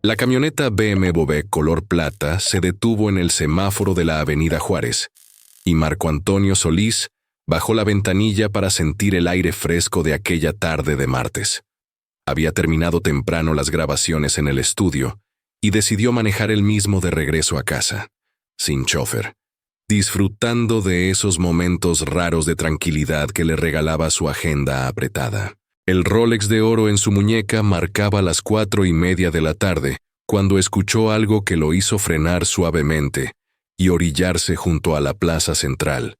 La camioneta BMW color plata se detuvo en el semáforo de la Avenida Juárez, y Marco Antonio Solís bajó la ventanilla para sentir el aire fresco de aquella tarde de martes. Había terminado temprano las grabaciones en el estudio y decidió manejar él mismo de regreso a casa, sin chofer, disfrutando de esos momentos raros de tranquilidad que le regalaba su agenda apretada. El Rolex de oro en su muñeca marcaba las 4:30 de la tarde cuando escuchó algo que lo hizo frenar suavemente y orillarse junto a la plaza central.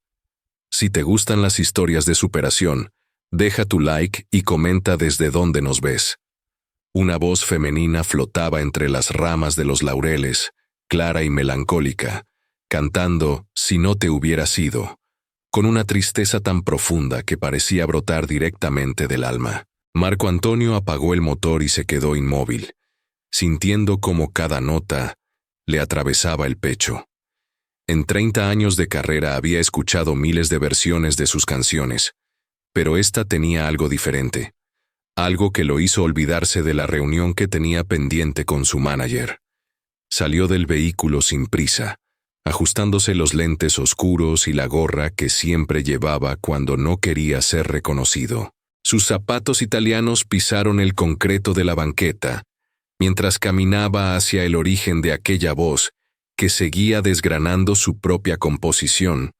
Si te gustan las historias de superación, deja tu like y comenta desde dónde nos ves. Una voz femenina flotaba entre las ramas de los laureles, clara y melancólica, cantando Si no te hubiera sido, con una tristeza tan profunda que parecía brotar directamente del alma. Marco Antonio apagó el motor y se quedó inmóvil, sintiendo cómo cada nota le atravesaba el pecho. En 30 años de carrera había escuchado miles de versiones de sus canciones, pero esta tenía algo diferente, algo que lo hizo olvidarse de la reunión que tenía pendiente con su manager. Salió del vehículo sin prisa, ajustándose los lentes oscuros y la gorra que siempre llevaba cuando no quería ser reconocido. Sus zapatos italianos pisaron el concreto de la banqueta, mientras caminaba hacia el origen de aquella voz que seguía desgranando su propia composición,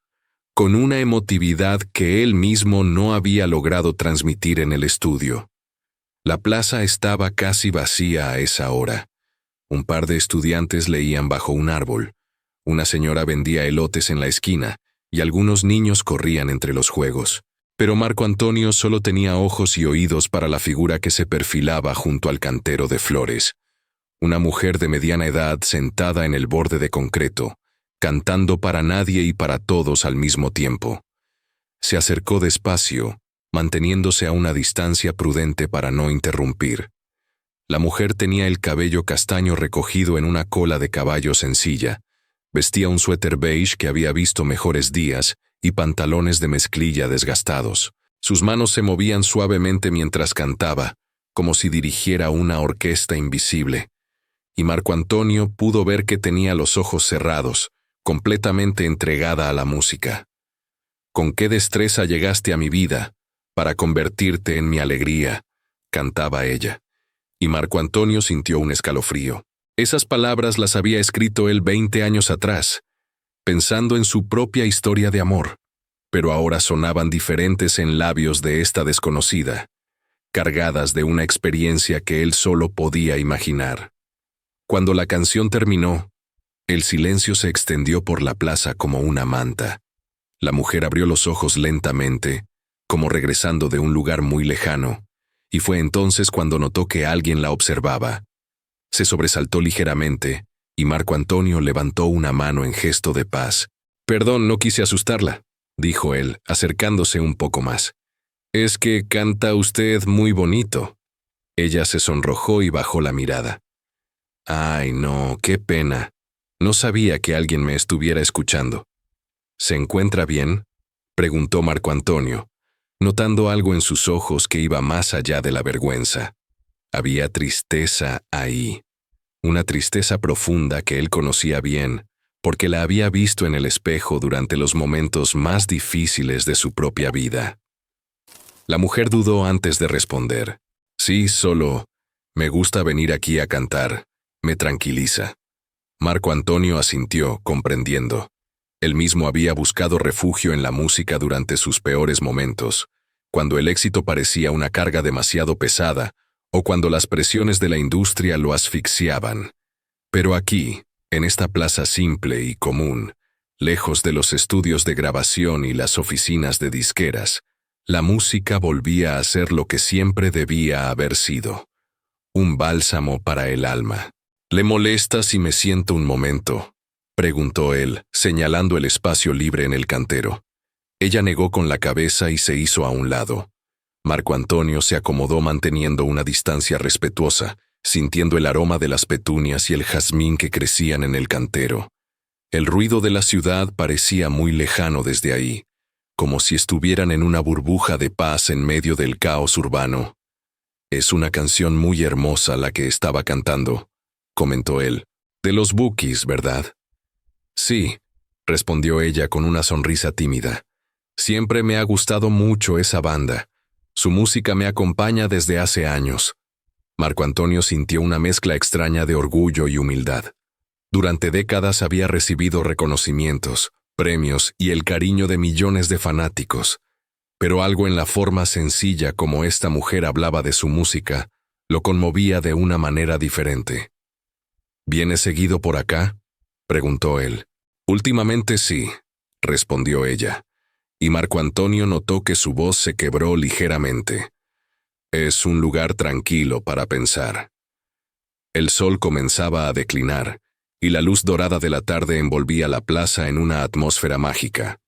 con una emotividad que él mismo no había logrado transmitir en el estudio. La plaza estaba casi vacía a esa hora. Un par de estudiantes leían bajo un árbol, una señora vendía elotes en la esquina y algunos niños corrían entre los juegos. Pero Marco Antonio solo tenía ojos y oídos para la figura que se perfilaba junto al cantero de flores. Una mujer de mediana edad sentada en el borde de concreto, cantando para nadie y para todos al mismo tiempo. Se acercó despacio, manteniéndose a una distancia prudente para no interrumpir. La mujer tenía el cabello castaño recogido en una cola de caballo sencilla, vestía un suéter beige que había visto mejores días y pantalones de mezclilla desgastados. Sus manos se movían suavemente mientras cantaba, como si dirigiera una orquesta invisible. Y Marco Antonio pudo ver que tenía los ojos cerrados, completamente entregada a la música. «Con qué destreza llegaste a mi vida, para convertirte en mi alegría», cantaba ella. Y Marco Antonio sintió un escalofrío. Esas palabras las había escrito él 20 años atrás, pensando en su propia historia de amor, pero ahora sonaban diferentes en labios de esta desconocida, cargadas de una experiencia que él solo podía imaginar. Cuando la canción terminó, el silencio se extendió por la plaza como una manta. La mujer abrió los ojos lentamente, como regresando de un lugar muy lejano, y fue entonces cuando notó que alguien la observaba. Se sobresaltó ligeramente, y Marco Antonio levantó una mano en gesto de paz. «Perdón, no quise asustarla», dijo él, acercándose un poco más. «Es que canta usted muy bonito». Ella se sonrojó y bajó la mirada. «Ay, no, qué pena. No sabía que alguien me estuviera escuchando». «¿Se encuentra bien?», preguntó Marco Antonio, notando algo en sus ojos que iba más allá de la vergüenza. Había tristeza ahí, una tristeza profunda que él conocía bien, porque la había visto en el espejo durante los momentos más difíciles de su propia vida. La mujer dudó antes de responder. «Sí, solo me gusta venir aquí a cantar. Me tranquiliza». Marco Antonio asintió, comprendiendo. Él mismo había buscado refugio en la música durante sus peores momentos, cuando el éxito parecía una carga demasiado pesada o cuando las presiones de la industria lo asfixiaban. Pero aquí, en esta plaza simple y común, lejos de los estudios de grabación y las oficinas de disqueras, la música volvía a ser lo que siempre debía haber sido: un bálsamo para el alma. «¿Le molesta si me siento un momento?», preguntó él, señalando el espacio libre en el cantero. Ella negó con la cabeza y se hizo a un lado. Marco Antonio se acomodó manteniendo una distancia respetuosa, sintiendo el aroma de las petunias y el jazmín que crecían en el cantero. El ruido de la ciudad parecía muy lejano desde ahí, como si estuvieran en una burbuja de paz en medio del caos urbano. «Es una canción muy hermosa la que estaba cantando», comentó él. De los Bookies, ¿verdad? Sí, respondió ella con una sonrisa tímida. Siempre me ha gustado mucho esa banda. Su música me acompaña desde hace años. Marco Antonio sintió una mezcla extraña de orgullo y humildad. Durante décadas había recibido reconocimientos, premios y el cariño de millones de fanáticos, pero algo en la forma sencilla como esta mujer hablaba de su música lo conmovía de una manera diferente. ¿Vienes seguido por acá?, preguntó él. Últimamente sí, respondió ella, y Marco Antonio notó que su voz se quebró ligeramente. Es un lugar tranquilo para pensar. El sol comenzaba a declinar, y la luz dorada de la tarde envolvía la plaza en una atmósfera mágica.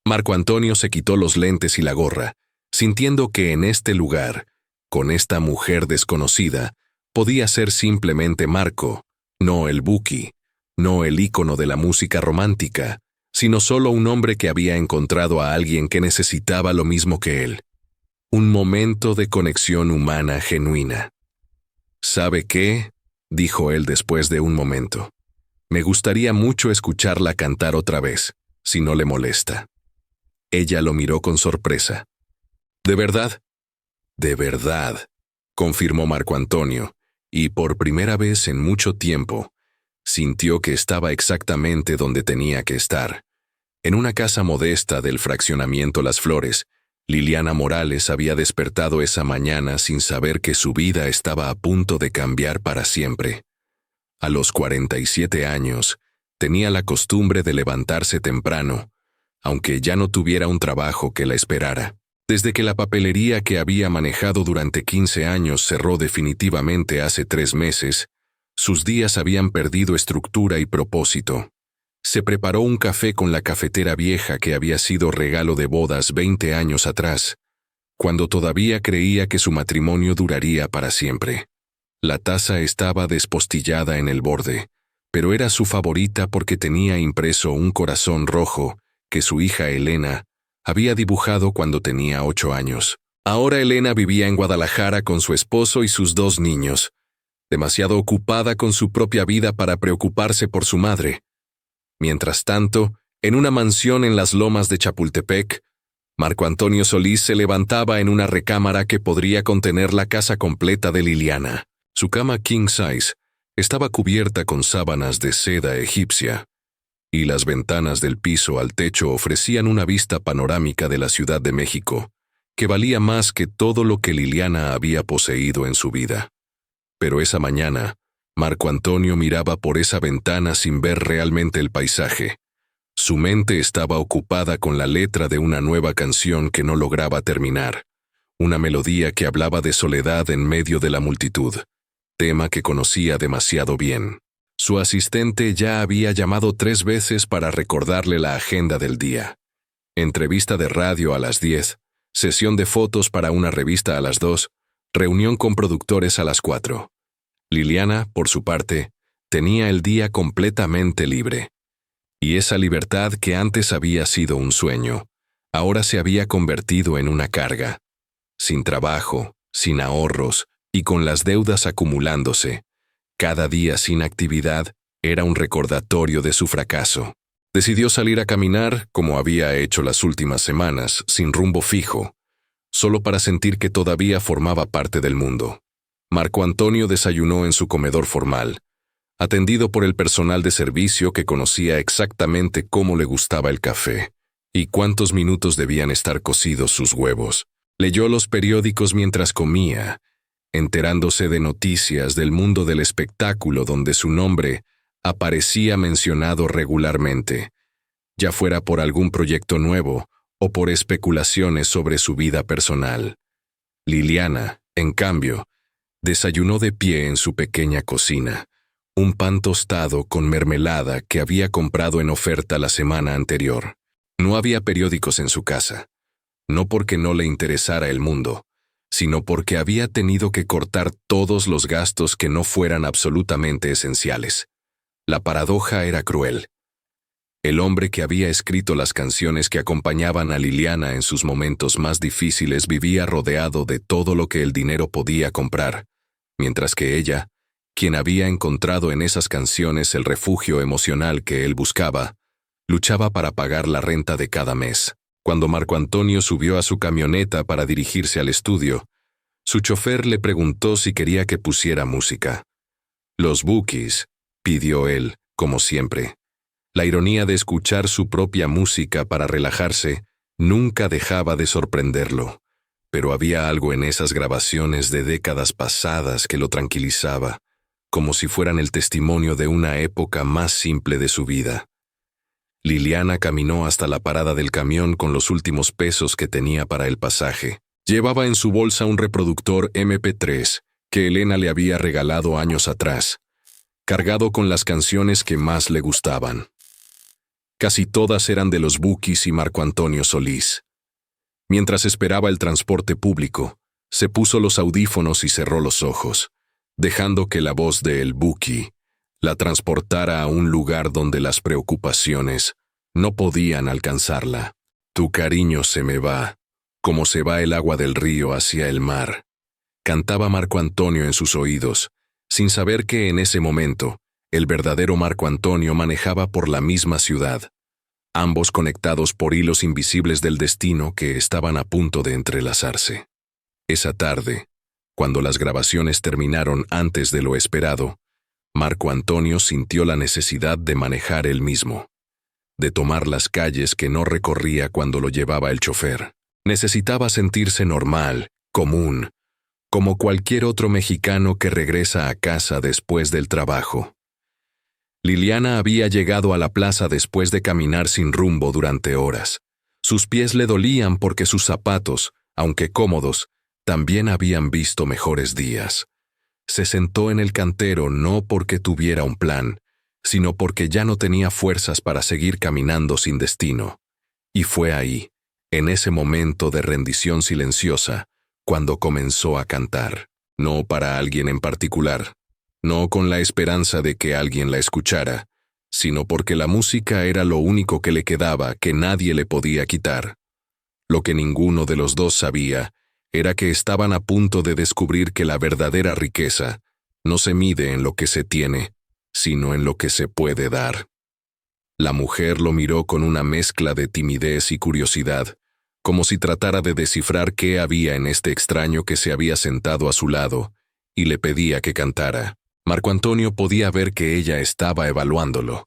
Marco Antonio se quitó los lentes y la gorra, sintiendo que en este lugar, con esta mujer desconocida, podía ser simplemente Marco, no el Buki, no el ícono de la música romántica, sino solo un hombre que había encontrado a alguien que necesitaba lo mismo que él. Un momento de conexión humana genuina. ¿Sabe qué?, dijo él después de un momento. Me gustaría mucho escucharla cantar otra vez, si no le molesta. Ella lo miró con sorpresa. ¿De verdad? De verdad, confirmó Marco Antonio, y por primera vez en mucho tiempo, sintió que estaba exactamente donde tenía que estar. En una casa modesta del fraccionamiento Las Flores, Liliana Morales había despertado esa mañana sin saber que su vida estaba a punto de cambiar para siempre. A los 47 años, tenía la costumbre de levantarse temprano, aunque ya no tuviera un trabajo que la esperara. Desde que la papelería que había manejado durante 15 años cerró definitivamente hace 3 meses, sus días habían perdido estructura y propósito. Se preparó un café con la cafetera vieja que había sido regalo de bodas 20 años atrás, cuando todavía creía que su matrimonio duraría para siempre. La taza estaba despostillada en el borde, pero era su favorita porque tenía impreso un corazón rojo que su hija Elena había dibujado cuando tenía 8 años. Ahora Elena vivía en Guadalajara con su esposo y sus 2 niños, demasiado ocupada con su propia vida para preocuparse por su madre. Mientras tanto, en una mansión en las lomas de Chapultepec, Marco Antonio Solís se levantaba en una recámara que podría contener la casa completa de Liliana. Su cama king size estaba cubierta con sábanas de seda egipcia, y las ventanas del piso al techo ofrecían una vista panorámica de la Ciudad de México, que valía más que todo lo que Liliana había poseído en su vida. Pero esa mañana, Marco Antonio miraba por esa ventana sin ver realmente el paisaje. Su mente estaba ocupada con la letra de una nueva canción que no lograba terminar, una melodía que hablaba de soledad en medio de la multitud, tema que conocía demasiado bien. Su asistente ya había llamado 3 veces para recordarle la agenda del día. Entrevista de radio a las 10, sesión de fotos para una revista a las 2, reunión con productores a las 4. Liliana, por su parte, tenía el día completamente libre. Y esa libertad que antes había sido un sueño, ahora se había convertido en una carga. Sin trabajo, sin ahorros y con las deudas acumulándose, cada día sin actividad era un recordatorio de su fracaso. Decidió salir a caminar, como había hecho las últimas semanas, sin rumbo fijo, solo para sentir que todavía formaba parte del mundo. Marco Antonio desayunó en su comedor formal, atendido por el personal de servicio que conocía exactamente cómo le gustaba el café y cuántos minutos debían estar cocidos sus huevos. Leyó los periódicos mientras comía, enterándose de noticias del mundo del espectáculo donde su nombre aparecía mencionado regularmente, ya fuera por algún proyecto nuevo o por especulaciones sobre su vida personal. Liliana, en cambio, desayunó de pie en su pequeña cocina, un pan tostado con mermelada que había comprado en oferta la semana anterior. No había periódicos en su casa, no porque no le interesara el mundo, sino porque había tenido que cortar todos los gastos que no fueran absolutamente esenciales. La paradoja era cruel. El hombre que había escrito las canciones que acompañaban a Liliana en sus momentos más difíciles vivía rodeado de todo lo que el dinero podía comprar, mientras que ella quien había encontrado en esas canciones el refugio emocional que él buscaba, luchaba para pagar la renta de cada mes. Cuando Marco Antonio subió a su camioneta para dirigirse al estudio, su chofer le preguntó si quería que pusiera música. Los Bookies, pidió él, como siempre. La ironía de escuchar su propia música para relajarse nunca dejaba de sorprenderlo, pero había algo en esas grabaciones de décadas pasadas que lo tranquilizaba, como si fueran el testimonio de una época más simple de su vida. Liliana caminó hasta la parada del camión con los últimos pesos que tenía para el pasaje. Llevaba en su bolsa un reproductor MP3 que Elena le había regalado años atrás, cargado con las canciones que más le gustaban. Casi todas eran de los Bookies y Marco Antonio Solís. Mientras esperaba el transporte público, se puso los audífonos y cerró los ojos, dejando que la voz de El Bookie la transportara a un lugar donde las preocupaciones no podían alcanzarla. Tu cariño se me va, como se va el agua del río hacia el mar, cantaba Marco Antonio en sus oídos, sin saber que en ese momento el verdadero Marco Antonio manejaba por la misma ciudad, ambos conectados por hilos invisibles del destino que estaban a punto de entrelazarse. Esa tarde, cuando las grabaciones terminaron antes de lo esperado, Marco Antonio sintió la necesidad de manejar él mismo, de tomar las calles que no recorría cuando lo llevaba el chofer. Necesitaba sentirse normal, común, como cualquier otro mexicano que regresa a casa después del trabajo. Liliana había llegado a la plaza después de caminar sin rumbo durante horas. Sus pies le dolían porque sus zapatos, aunque cómodos, también habían visto mejores días. Se sentó en el cantero no porque tuviera un plan, sino porque ya no tenía fuerzas para seguir caminando sin destino. Y fue ahí, en ese momento de rendición silenciosa, cuando comenzó a cantar. No para alguien en particular, no con la esperanza de que alguien la escuchara, sino porque la música era lo único que le quedaba que nadie le podía quitar. Lo que ninguno de los dos sabía era que estaban a punto de descubrir que la verdadera riqueza no se mide en lo que se tiene, sino en lo que se puede dar. La mujer lo miró con una mezcla de timidez y curiosidad, como si tratara de descifrar qué había en este extraño que se había sentado a su lado, y le pedía que cantara. Marco Antonio podía ver que ella estaba evaluándolo,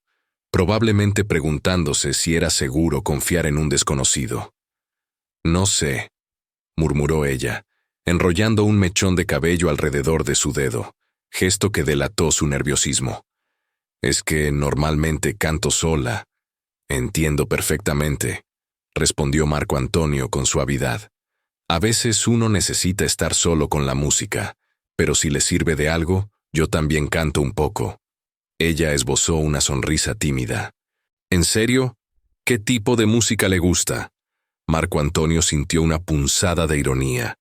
probablemente preguntándose si era seguro confiar en un desconocido. No sé, murmuró ella, enrollando un mechón de cabello alrededor de su dedo, gesto que delató su nerviosismo. Es que normalmente canto sola. Entiendo perfectamente, respondió Marco Antonio con suavidad. A veces uno necesita estar solo con la música, pero si le sirve de algo, yo también canto un poco. Ella esbozó una sonrisa tímida. ¿En serio? ¿Qué tipo de música le gusta? Marco Antonio sintió una punzada de ironía.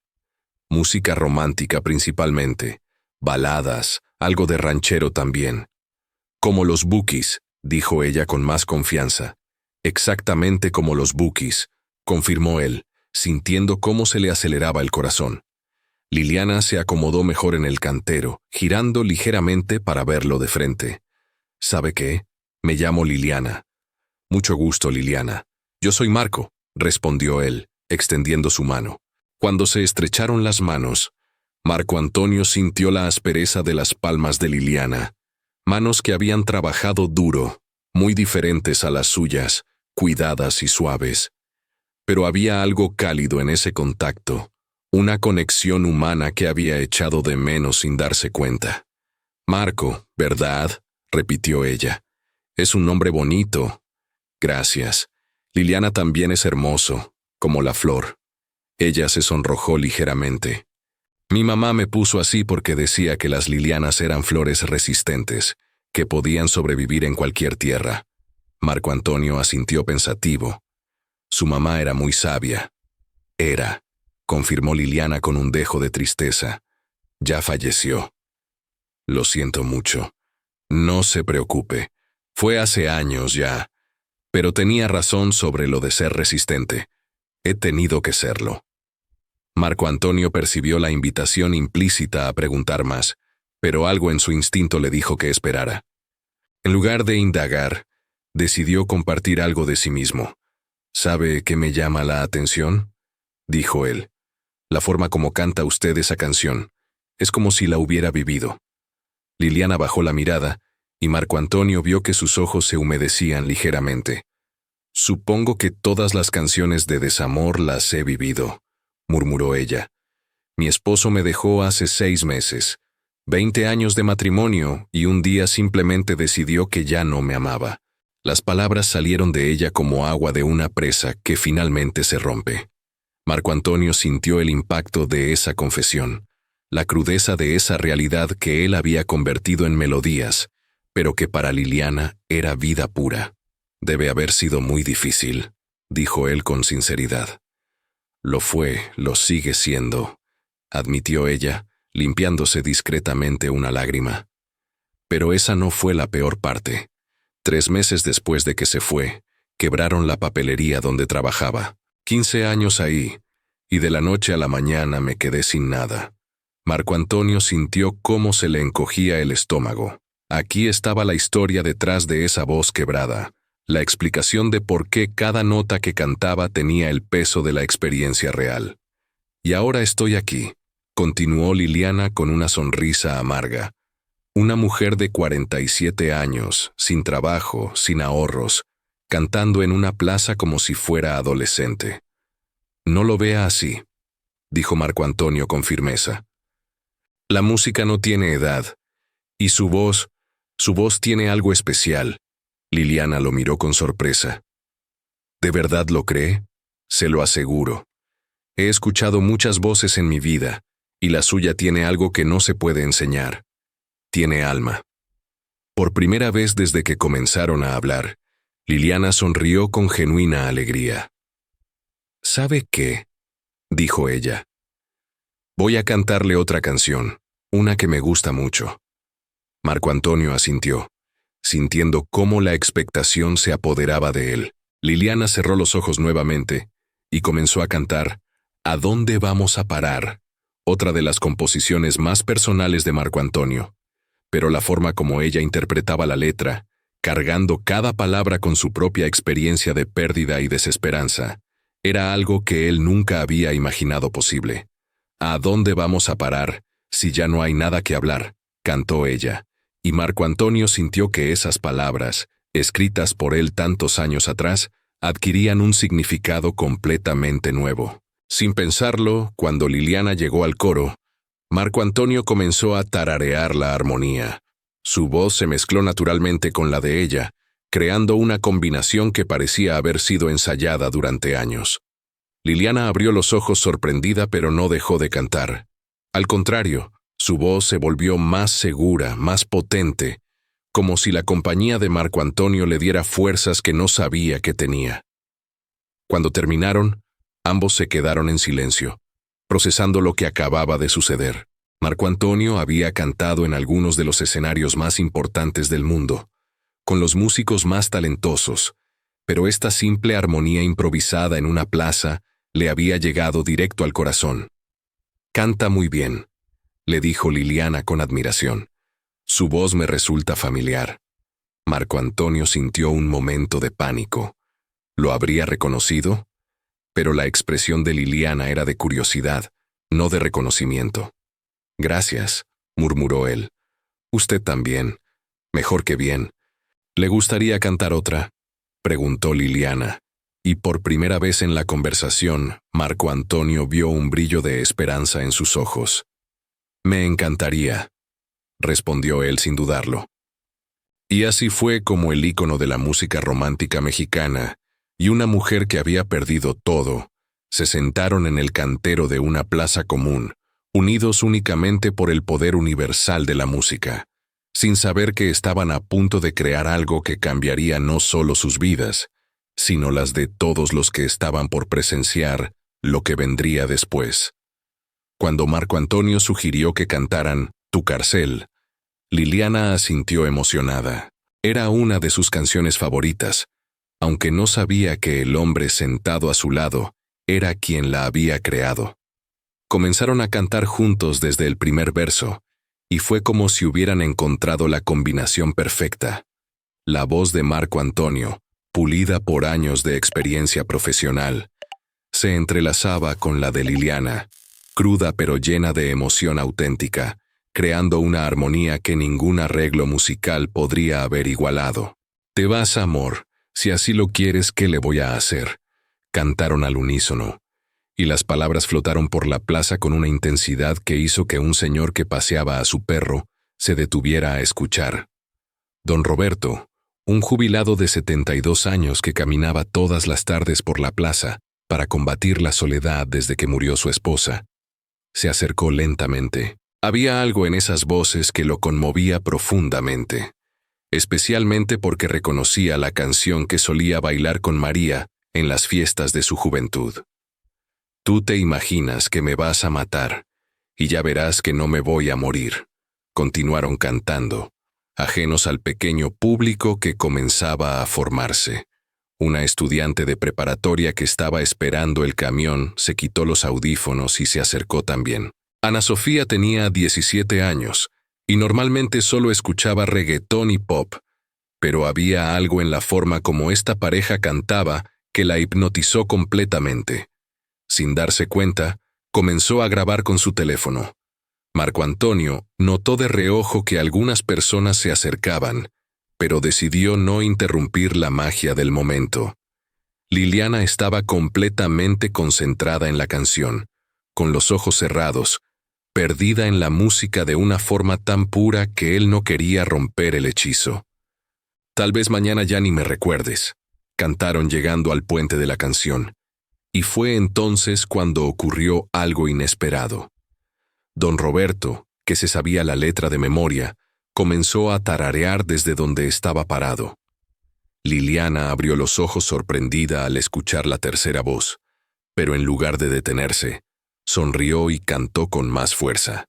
Música romántica principalmente, baladas, algo de ranchero también. Como los Bookies, dijo ella con más confianza. Exactamente como los Bookies, confirmó él, sintiendo cómo se le aceleraba el corazón. Liliana se acomodó mejor en el cantero, girando ligeramente para verlo de frente. ¿Sabe qué? Me llamo Liliana. Mucho gusto, Liliana. Yo soy Marco, respondió él, extendiendo su mano. Cuando se estrecharon las manos, Marco Antonio sintió la aspereza de las palmas de Liliana, manos que habían trabajado duro, muy diferentes a las suyas, cuidadas y suaves. Pero había algo cálido en ese contacto, una conexión humana que había echado de menos sin darse cuenta. Marco, ¿verdad?, repitió ella. Es un nombre bonito. Gracias. Liliana también es hermoso, como la flor. Ella se sonrojó ligeramente. Mi mamá me puso así porque decía que las lilianas eran flores resistentes, que podían sobrevivir en cualquier tierra. Marco Antonio asintió pensativo. Su mamá era muy sabia. Era, confirmó Liliana con un dejo de tristeza. Ya falleció. Lo siento mucho. No se preocupe. Fue hace años ya. Pero tenía razón sobre lo de ser resistente. He tenido que serlo. Marco Antonio percibió la invitación implícita a preguntar más, pero algo en su instinto le dijo que esperara. En lugar de indagar, decidió compartir algo de sí mismo. ¿Sabe qué me llama la atención?, dijo él. La forma como canta usted esa canción. Es como si la hubiera vivido. Liliana bajó la mirada, y Marco Antonio vio que sus ojos se humedecían ligeramente. Supongo que todas las canciones de desamor las he vivido, murmuró ella. Mi esposo me dejó hace 6 meses, 20 años de matrimonio, y un día simplemente decidió que ya no me amaba. Las palabras salieron de ella como agua de una presa que finalmente se rompe. Marco Antonio sintió el impacto de esa confesión, la crudeza de esa realidad que él había convertido en melodías, pero que para Liliana era vida pura. Debe haber sido muy difícil, dijo él con sinceridad. Lo fue, lo sigue siendo, admitió ella, limpiándose discretamente una lágrima. Pero esa no fue la peor parte. 3 meses después de que se fue, quebraron la papelería donde trabajaba. 15 años ahí, y de la noche a la mañana me quedé sin nada. Marco Antonio sintió cómo se le encogía el estómago. Aquí estaba la historia detrás de esa voz quebrada, la explicación de por qué cada nota que cantaba tenía el peso de la experiencia real. Y ahora estoy aquí, continuó Liliana con una sonrisa amarga. Una mujer de 47 años, sin trabajo, sin ahorros, cantando en una plaza como si fuera adolescente. No lo vea así, dijo Marco Antonio con firmeza. La música no tiene edad, y su voz tiene algo especial. Liliana lo miró con sorpresa. ¿De verdad lo cree? Se lo aseguro. He escuchado muchas voces en mi vida, y la suya tiene algo que no se puede enseñar. Tiene alma. Por primera vez desde que comenzaron a hablar, Liliana sonrió con genuina alegría. ¿Sabe qué?, dijo ella. Voy a cantarle otra canción, una que me gusta mucho. Marco Antonio asintió, sintiendo cómo la expectación se apoderaba de él. Liliana cerró los ojos nuevamente y comenzó a cantar ¿A dónde vamos a parar?, otra de las composiciones más personales de Marco Antonio. Pero la forma como ella interpretaba la letra, cargando cada palabra con su propia experiencia de pérdida y desesperanza, era algo que él nunca había imaginado posible. ¿A dónde vamos a parar, si ya no hay nada que hablar?, cantó ella, y Marco Antonio sintió que esas palabras, escritas por él tantos años atrás, adquirían un significado completamente nuevo. Sin pensarlo, cuando Liliana llegó al coro, Marco Antonio comenzó a tararear la armonía. Su voz se mezcló naturalmente con la de ella, creando una combinación que parecía haber sido ensayada durante años. Liliana abrió los ojos sorprendida, pero no dejó de cantar. Al contrario, su voz se volvió más segura, más potente, como si la compañía de Marco Antonio le diera fuerzas que no sabía que tenía. Cuando terminaron, ambos se quedaron en silencio, procesando lo que acababa de suceder. Marco Antonio había cantado en algunos de los escenarios más importantes del mundo, con los músicos más talentosos, pero esta simple armonía improvisada en una plaza le había llegado directo al corazón. «Canta muy bien», le dijo Liliana con admiración. «Su voz me resulta familiar». Marco Antonio sintió un momento de pánico. ¿Lo habría reconocido? Pero la expresión de Liliana era de curiosidad, no de reconocimiento. «Gracias», murmuró él. «Usted también. Mejor que bien. ¿Le gustaría cantar otra?», preguntó Liliana, y por primera vez en la conversación, Marco Antonio vio un brillo de esperanza en sus ojos. «Me encantaría», respondió él sin dudarlo. Y así fue como el ícono de la música romántica mexicana y una mujer que había perdido todo, se sentaron en el cantero de una plaza común, unidos únicamente por el poder universal de la música, sin saber que estaban a punto de crear algo que cambiaría no solo sus vidas, sino las de todos los que estaban por presenciar lo que vendría después. Cuando Marco Antonio sugirió que cantaran Tu Carcel, Liliana asintió emocionada. Era una de sus canciones favoritas, aunque no sabía que el hombre sentado a su lado era quien la había creado. Comenzaron a cantar juntos desde el primer verso, y fue como si hubieran encontrado la combinación perfecta. La voz de Marco Antonio, pulida por años de experiencia profesional, se entrelazaba con la de Liliana, cruda pero llena de emoción auténtica, creando una armonía que ningún arreglo musical podría haber igualado. «Te vas, amor, si así lo quieres, ¿qué le voy a hacer?», cantaron al unísono, y las palabras flotaron por la plaza con una intensidad que hizo que un señor que paseaba a su perro se detuviera a escuchar. Don Roberto, un jubilado de 72 años que caminaba todas las tardes por la plaza para combatir la soledad desde que murió su esposa, se acercó lentamente. Había algo en esas voces que lo conmovía profundamente, especialmente porque reconocía la canción que solía bailar con María en las fiestas de su juventud. «Tú te imaginas que me vas a matar, y ya verás que no me voy a morir», continuaron cantando, ajenos al pequeño público que comenzaba a formarse. Una estudiante de preparatoria que estaba esperando el camión se quitó los audífonos y se acercó también. Ana Sofía tenía 17 años y normalmente solo escuchaba reggaetón y pop, pero había algo en la forma como esta pareja cantaba que la hipnotizó completamente. Sin darse cuenta, comenzó a grabar con su teléfono. Marco Antonio notó de reojo que algunas personas se acercaban, pero decidió no interrumpir la magia del momento. Liliana estaba completamente concentrada en la canción, con los ojos cerrados, perdida en la música de una forma tan pura que él no quería romper el hechizo. «Tal vez mañana ya ni me recuerdes», cantaron llegando al puente de la canción, y fue entonces cuando ocurrió algo inesperado. Don Roberto, que se sabía la letra de memoria, comenzó a tararear desde donde estaba parado. Liliana abrió los ojos sorprendida al escuchar la tercera voz, pero en lugar de detenerse, sonrió y cantó con más fuerza.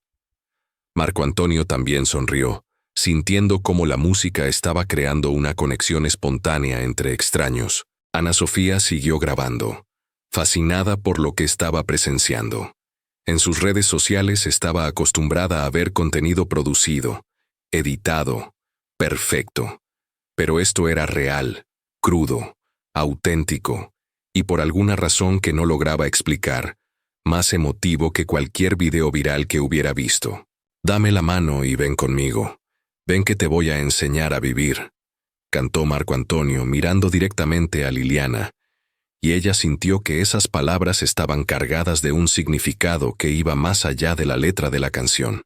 Marco Antonio también sonrió, sintiendo cómo la música estaba creando una conexión espontánea entre extraños. Ana Sofía siguió grabando, fascinada por lo que estaba presenciando. En sus redes sociales estaba acostumbrada a ver contenido producido, editado, perfecto. Pero esto era real, crudo, auténtico, y por alguna razón que no lograba explicar, más emotivo que cualquier video viral que hubiera visto. «Dame la mano y ven conmigo. Ven que te voy a enseñar a vivir», cantó Marco Antonio mirando directamente a Liliana, y ella sintió que esas palabras estaban cargadas de un significado que iba más allá de la letra de la canción.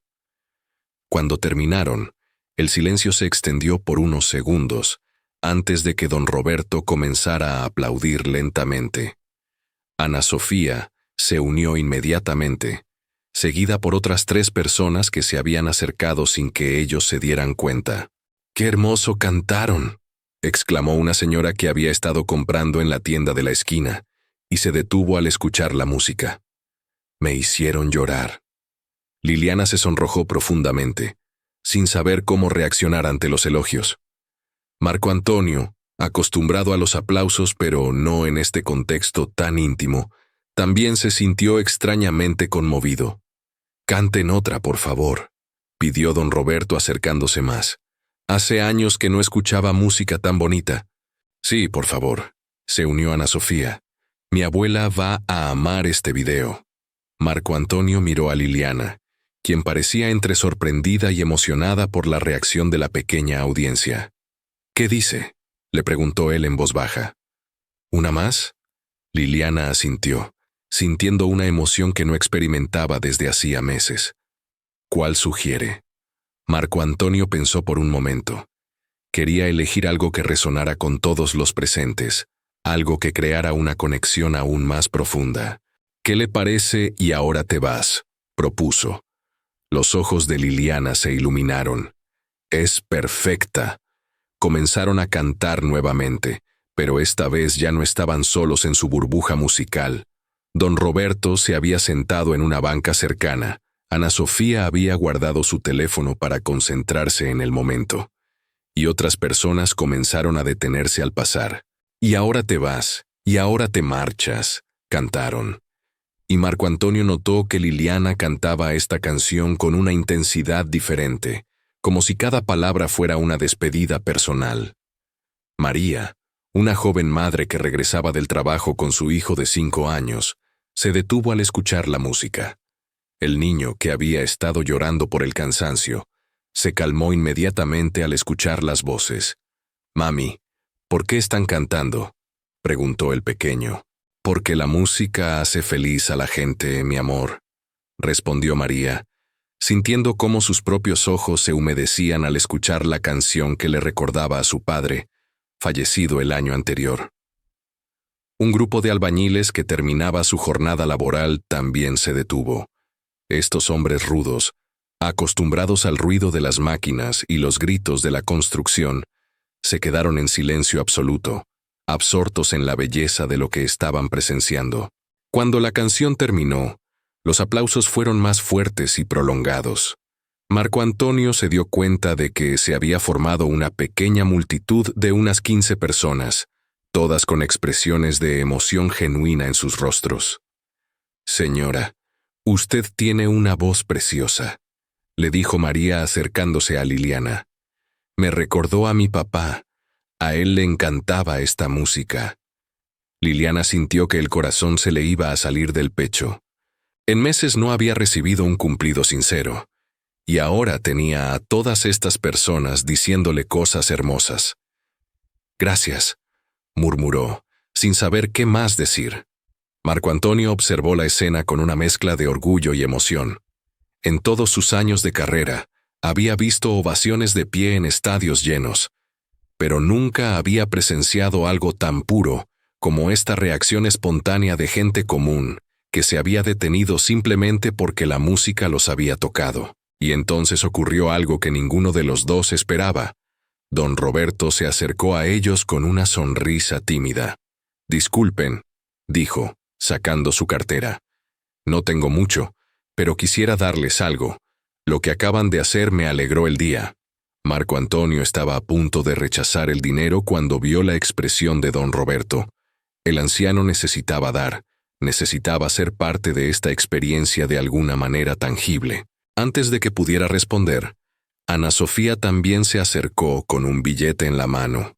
Cuando terminaron, el silencio se extendió por unos segundos, antes de que don Roberto comenzara a aplaudir lentamente. Ana Sofía se unió inmediatamente, seguida por otras 3 personas que se habían acercado sin que ellos se dieran cuenta. «¡Qué hermoso cantaron!», exclamó una señora que había estado comprando en la tienda de la esquina, y se detuvo al escuchar la música. «Me hicieron llorar». Liliana se sonrojó profundamente, sin saber cómo reaccionar ante los elogios. Marco Antonio, acostumbrado a los aplausos pero no en este contexto tan íntimo, también se sintió extrañamente conmovido. «Canten otra, por favor», pidió don Roberto acercándose más. «Hace años que no escuchaba música tan bonita». «Sí, por favor», se unió Ana Sofía. «Mi abuela va a amar este video». Marco Antonio miró a Liliana, quien parecía entre sorprendida y emocionada por la reacción de la pequeña audiencia. «¿Qué dice?», le preguntó él en voz baja. «¿Una más?». Liliana asintió, sintiendo una emoción que no experimentaba desde hacía meses. «¿Cuál sugiere?». Marco Antonio pensó por un momento. Quería elegir algo que resonara con todos los presentes, algo que creara una conexión aún más profunda. «¿Qué le parece y ahora te vas?», propuso. Los ojos de Liliana se iluminaron. «Es perfecta». Comenzaron a cantar nuevamente, pero esta vez ya no estaban solos en su burbuja musical. Don Roberto se había sentado en una banca cercana. Ana Sofía había guardado su teléfono para concentrarse en el momento. Y otras personas comenzaron a detenerse al pasar. «Y ahora te vas, y ahora te marchas», cantaron. y Marco Antonio notó que Liliana cantaba esta canción con una intensidad diferente, como si cada palabra fuera una despedida personal. María, una joven madre que regresaba del trabajo con su hijo de 5 años, se detuvo al escuchar la música. El niño, que había estado llorando por el cansancio, se calmó inmediatamente al escuchar las voces. «Mami, ¿por qué están cantando?», preguntó el pequeño. «Porque la música hace feliz a la gente, mi amor», respondió María, sintiendo cómo sus propios ojos se humedecían al escuchar la canción que le recordaba a su padre, fallecido el año anterior. Un grupo de albañiles que terminaba su jornada laboral también se detuvo. Estos hombres rudos, acostumbrados al ruido de las máquinas y los gritos de la construcción, se quedaron en silencio absoluto, absortos en la belleza de lo que estaban presenciando. Cuando la canción terminó, los aplausos fueron más fuertes y prolongados. Marco Antonio se dio cuenta de que se había formado una pequeña multitud de unas 15 personas, todas con expresiones de emoción genuina en sus rostros. «Señora, usted tiene una voz preciosa», le dijo María acercándose a Liliana. «Me recordó a mi papá. A él le encantaba esta música». Liliana sintió que el corazón se le iba a salir del pecho. En meses no había recibido un cumplido sincero, y ahora tenía a todas estas personas diciéndole cosas hermosas. «Gracias», murmuró, sin saber qué más decir. Marco Antonio observó la escena con una mezcla de orgullo y emoción. En todos sus años de carrera, había visto ovaciones de pie en estadios llenos, pero nunca había presenciado algo tan puro como esta reacción espontánea de gente común que se había detenido simplemente porque la música los había tocado. Y entonces ocurrió algo que ninguno de los dos esperaba. Don Roberto se acercó a ellos con una sonrisa tímida. «Disculpen», dijo, sacando su cartera. «No tengo mucho, pero quisiera darles algo. Lo que acaban de hacer me alegró el día». Marco Antonio estaba a punto de rechazar el dinero cuando vio la expresión de don Roberto. El anciano necesitaba dar, necesitaba ser parte de esta experiencia de alguna manera tangible. Antes de que pudiera responder, Ana Sofía también se acercó con un billete en la mano.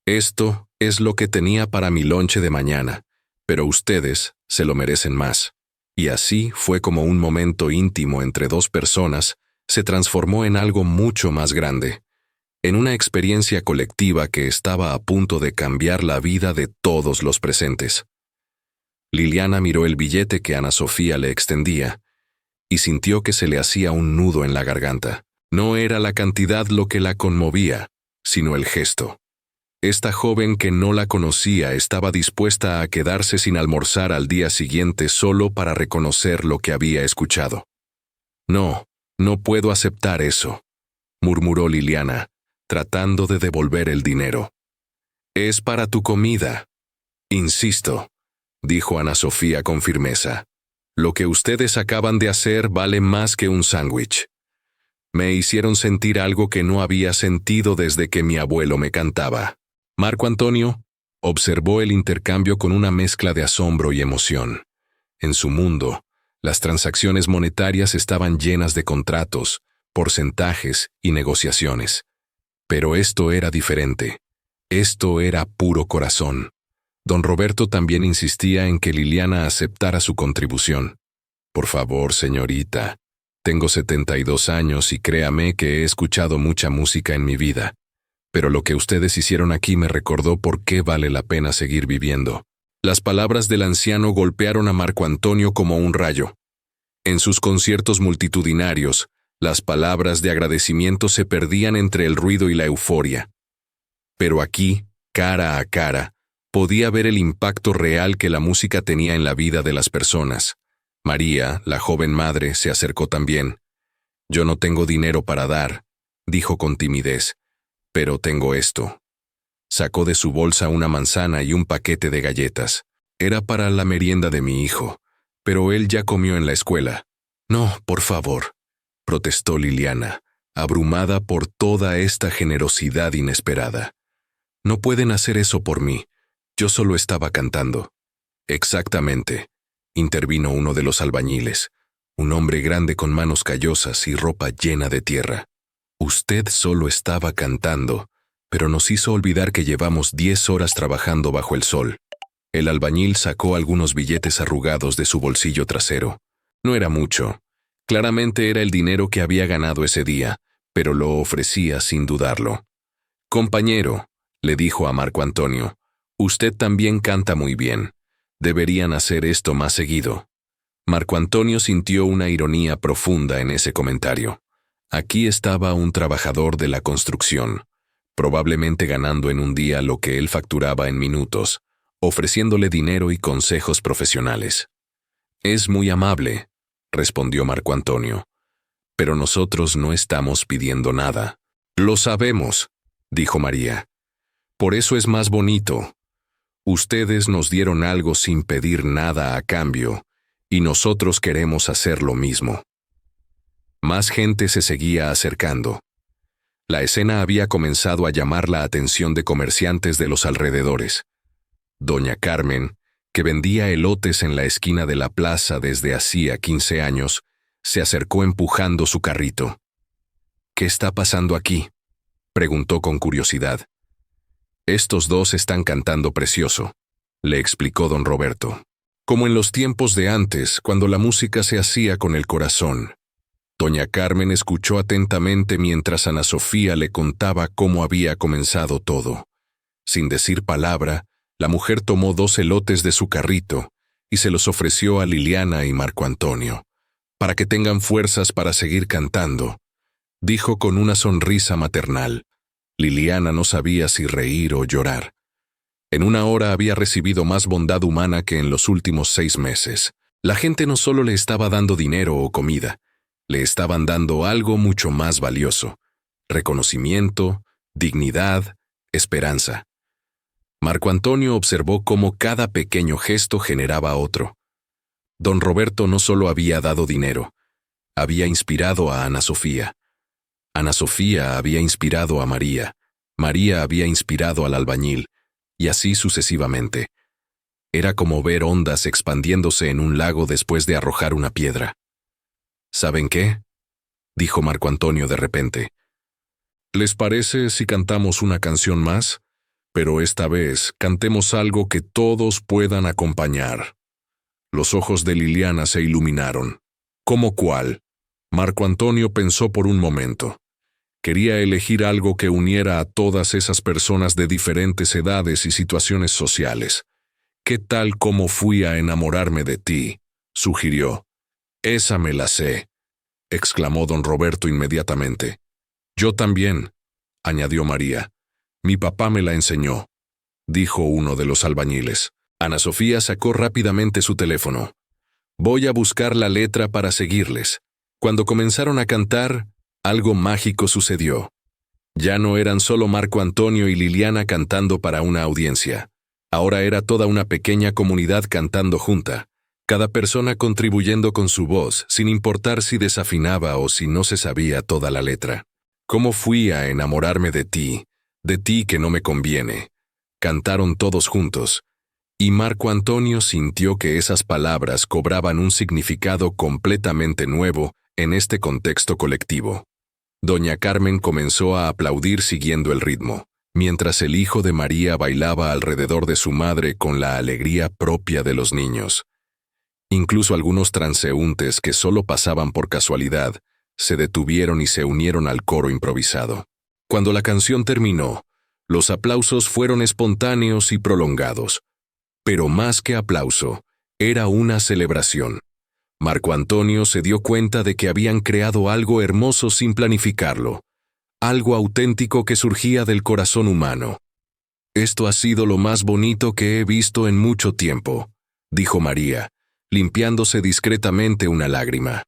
«Esto es lo que tenía para mi lonche de mañana, pero ustedes se lo merecen más». Y así fue como un momento íntimo entre dos personas se transformó en algo mucho más grande, en una experiencia colectiva que estaba a punto de cambiar la vida de todos los presentes. Liliana miró el billete que Ana Sofía le extendía y sintió que se le hacía un nudo en la garganta. No era la cantidad lo que la conmovía, sino el gesto. Esta joven que no la conocía estaba dispuesta a quedarse sin almorzar al día siguiente solo para reconocer lo que había escuchado. «No, no puedo aceptar eso», murmuró Liliana, tratando de devolver el dinero. «Es para tu comida». «Insisto», dijo Ana Sofía con firmeza. «Lo que ustedes acaban de hacer vale más que un sándwich. Me hicieron sentir algo que no había sentido desde que mi abuelo me cantaba». Marco Antonio observó el intercambio con una mezcla de asombro y emoción. En su mundo, las transacciones monetarias estaban llenas de contratos, porcentajes y negociaciones. Pero esto era diferente. Esto era puro corazón. Don Roberto también insistía en que Liliana aceptara su contribución. «Por favor, señorita, tengo 72 años y créame que he escuchado mucha música en mi vida. Pero lo que ustedes hicieron aquí me recordó por qué vale la pena seguir viviendo». Las palabras del anciano golpearon a Marco Antonio como un rayo. En sus conciertos multitudinarios, las palabras de agradecimiento se perdían entre el ruido y la euforia. Pero aquí, cara a cara, podía ver el impacto real que la música tenía en la vida de las personas. María, la joven madre, se acercó también. «Yo no tengo dinero para dar», dijo con timidez, «pero tengo esto». Sacó de su bolsa una manzana y un paquete de galletas. Era para la merienda de mi hijo, pero él ya comió en la escuela. «No, por favor», protestó Liliana, abrumada por toda esta generosidad inesperada. «No pueden hacer eso por mí. Yo solo estaba cantando». «Exactamente. intervino uno de los albañiles, un hombre grande con manos callosas y ropa llena de tierra. Usted solo estaba cantando, pero nos hizo olvidar que llevamos 10 horas trabajando bajo el sol. El albañil sacó algunos billetes arrugados de su bolsillo trasero. No era mucho. Claramente era el dinero que había ganado ese día, pero lo ofrecía sin dudarlo. «Compañero», le dijo a Marco Antonio, «usted también canta muy bien. Deberían hacer esto más seguido». Marco Antonio sintió una ironía profunda en ese comentario. Aquí estaba un trabajador de la construcción, probablemente ganando en un día lo que él facturaba en minutos, ofreciéndole dinero y consejos profesionales. «Es muy amable», respondió Marco Antonio, «pero nosotros no estamos pidiendo nada». «Lo sabemos», dijo María. «Por eso es más bonito. Ustedes nos dieron algo sin pedir nada a cambio, y nosotros queremos hacer lo mismo». Más gente se seguía acercando. La escena había comenzado a llamar la atención de comerciantes de los alrededores. Doña Carmen, que vendía elotes en la esquina de la plaza desde hacía 15 años, se acercó empujando su carrito. «¿Qué está pasando aquí?», preguntó con curiosidad. «Estos dos están cantando precioso», le explicó don Roberto. «Como en los tiempos de antes, cuando la música se hacía con el corazón». Doña Carmen escuchó atentamente mientras Ana Sofía le contaba cómo había comenzado todo. Sin decir palabra, la mujer tomó 2 elotes de su carrito y se los ofreció a Liliana y Marco Antonio. «Para que tengan fuerzas para seguir cantando», dijo con una sonrisa maternal. Liliana no sabía si reír o llorar. En una hora había recibido más bondad humana que en los últimos 6 meses. La gente no solo le estaba dando dinero o comida, le estaban dando algo mucho más valioso: reconocimiento, dignidad, esperanza. Marco Antonio observó cómo cada pequeño gesto generaba otro. Don Roberto no solo había dado dinero, había inspirado a Ana Sofía. Ana Sofía había inspirado a María, María había inspirado al albañil, y así sucesivamente. Era como ver ondas expandiéndose en un lago después de arrojar una piedra. «¿Saben qué?», dijo Marco Antonio de repente. «¿Les parece si cantamos una canción más? Pero esta vez cantemos algo que todos puedan acompañar». Los ojos de Liliana se iluminaron. «¿Cómo cuál?». Marco Antonio pensó por un momento. Quería elegir algo que uniera a todas esas personas de diferentes edades y situaciones sociales. «¿Qué tal como fui a enamorarme de ti?», sugirió. «Esa me la sé», exclamó don Roberto inmediatamente. «Yo también», añadió María. «Mi papá me la enseñó», dijo uno de los albañiles. Ana Sofía sacó rápidamente su teléfono. «Voy a buscar la letra para seguirles». Cuando comenzaron a cantar, algo mágico sucedió. Ya no eran solo Marco Antonio y Liliana cantando para una audiencia. Ahora era toda una pequeña comunidad cantando junta, cada persona contribuyendo con su voz, sin importar si desafinaba o si no se sabía toda la letra. «¿Cómo fui a enamorarme de ti que no me conviene?», cantaron todos juntos, y Marco Antonio sintió que esas palabras cobraban un significado completamente nuevo en este contexto colectivo. Doña Carmen comenzó a aplaudir siguiendo el ritmo, mientras el hijo de María bailaba alrededor de su madre con la alegría propia de los niños. Incluso algunos transeúntes que solo pasaban por casualidad se detuvieron y se unieron al coro improvisado. Cuando la canción terminó, los aplausos fueron espontáneos y prolongados. Pero más que aplauso, era una celebración. Marco Antonio se dio cuenta de que habían creado algo hermoso sin planificarlo, algo auténtico que surgía del corazón humano. «Esto ha sido lo más bonito que he visto en mucho tiempo», dijo María, limpiándose discretamente una lágrima.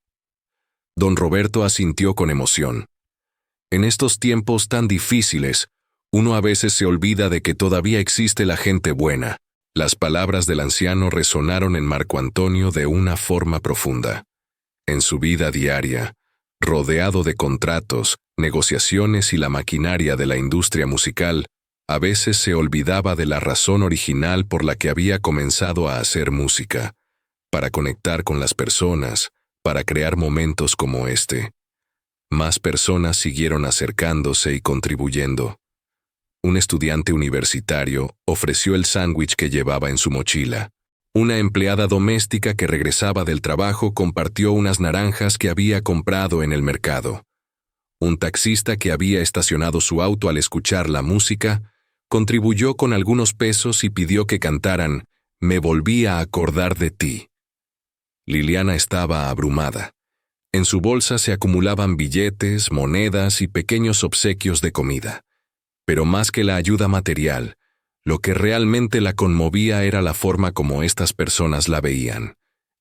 Don Roberto asintió con emoción. En estos tiempos tan difíciles, uno a veces se olvida de que todavía existe la gente buena. Las palabras del anciano resonaron en Marco Antonio de una forma profunda. En su vida diaria, rodeado de contratos, negociaciones y la maquinaria de la industria musical, a veces se olvidaba de la razón original por la que había comenzado a hacer música, para conectar con las personas, para crear momentos como este. Más personas siguieron acercándose y contribuyendo. Un estudiante universitario ofreció el sándwich que llevaba en su mochila. Una empleada doméstica que regresaba del trabajo compartió unas naranjas que había comprado en el mercado. Un taxista que había estacionado su auto al escuchar la música contribuyó con algunos pesos y pidió que cantaran «Me volví a acordar de ti». Liliana estaba abrumada. En su bolsa se acumulaban billetes, monedas y pequeños obsequios de comida. Pero más que la ayuda material, lo que realmente la conmovía era la forma como estas personas la veían.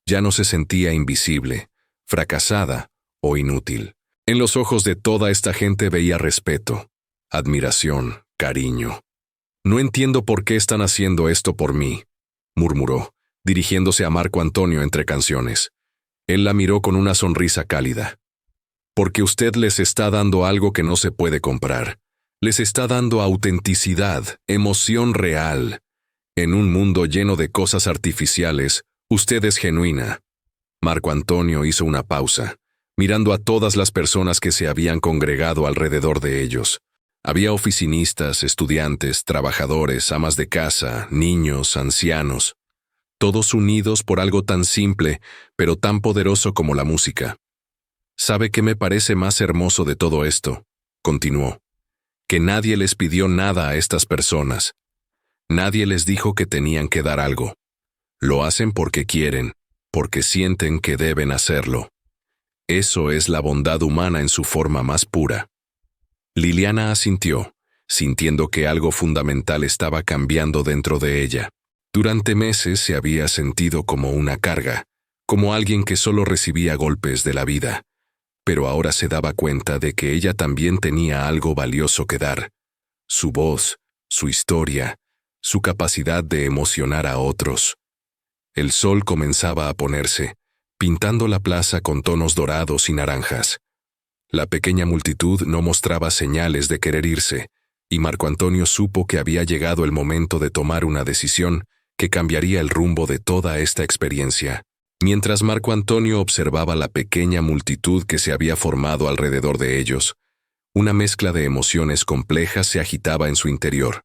Ya no se sentía invisible, fracasada o inútil. En los ojos de toda esta gente veía respeto, admiración, cariño. «No entiendo por qué están haciendo esto por mí», murmuró, dirigiéndose a Marco Antonio entre canciones. Él la miró con una sonrisa cálida. «Porque usted les está dando algo que no se puede comprar. Les está dando autenticidad, emoción real. En un mundo lleno de cosas artificiales, usted es genuina». Marco Antonio hizo una pausa, mirando a todas las personas que se habían congregado alrededor de ellos. Había oficinistas, estudiantes, trabajadores, amas de casa, niños, ancianos, todos unidos por algo tan simple, pero tan poderoso como la música. «¿Sabe qué me parece más hermoso de todo esto?», continuó. «Que nadie les pidió nada a estas personas. Nadie les dijo que tenían que dar algo. Lo hacen porque quieren, porque sienten que deben hacerlo. Eso es la bondad humana en su forma más pura». Liliana asintió, sintiendo que algo fundamental estaba cambiando dentro de ella. Durante meses se había sentido como una carga, como alguien que solo recibía golpes de la vida. Pero ahora se daba cuenta de que ella también tenía algo valioso que dar. Su voz, su historia, su capacidad de emocionar a otros. El sol comenzaba a ponerse, pintando la plaza con tonos dorados y naranjas. La pequeña multitud no mostraba señales de querer irse, y Marco Antonio supo que había llegado el momento de tomar una decisión que cambiaría el rumbo de toda esta experiencia. Mientras Marco Antonio observaba la pequeña multitud que se había formado alrededor de ellos, una mezcla de emociones complejas se agitaba en su interior.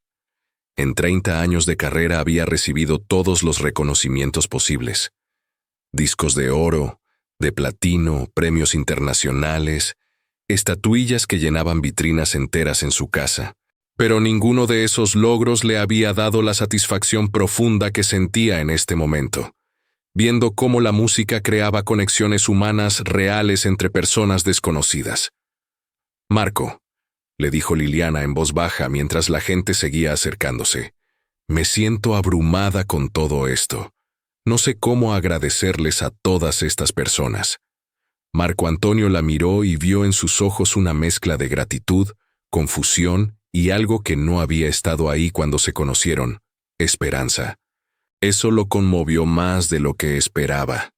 En 30 años de carrera había recibido todos los reconocimientos posibles. Discos de oro, de platino, premios internacionales, estatuillas que llenaban vitrinas enteras en su casa. Pero ninguno de esos logros le había dado la satisfacción profunda que sentía en este momento, viendo cómo la música creaba conexiones humanas reales entre personas desconocidas. «Marco», le dijo Liliana en voz baja mientras la gente seguía acercándose, «me siento abrumada con todo esto. No sé cómo agradecerles a todas estas personas». Marco Antonio la miró y vio en sus ojos una mezcla de gratitud, confusión y algo que no había estado ahí cuando se conocieron: esperanza. Eso lo conmovió más de lo que esperaba.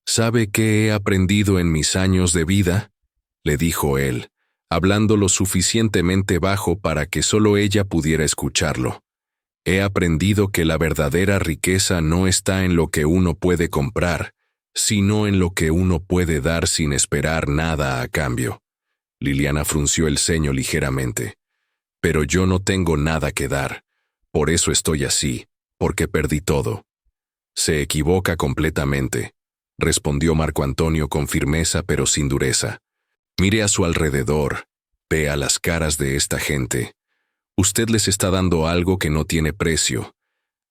«¿Sabe qué he aprendido en mis años de vida?», le dijo él, hablando lo suficientemente bajo para que solo ella pudiera escucharlo. «He aprendido que la verdadera riqueza no está en lo que uno puede comprar, sino en lo que uno puede dar sin esperar nada a cambio». Liliana frunció el ceño ligeramente. «Pero yo no tengo nada que dar. Por eso estoy así, porque perdí todo». «Se equivoca completamente», respondió Marco Antonio con firmeza pero sin dureza. «Mire a su alrededor, vea las caras de esta gente. Usted les está dando algo que no tiene precio.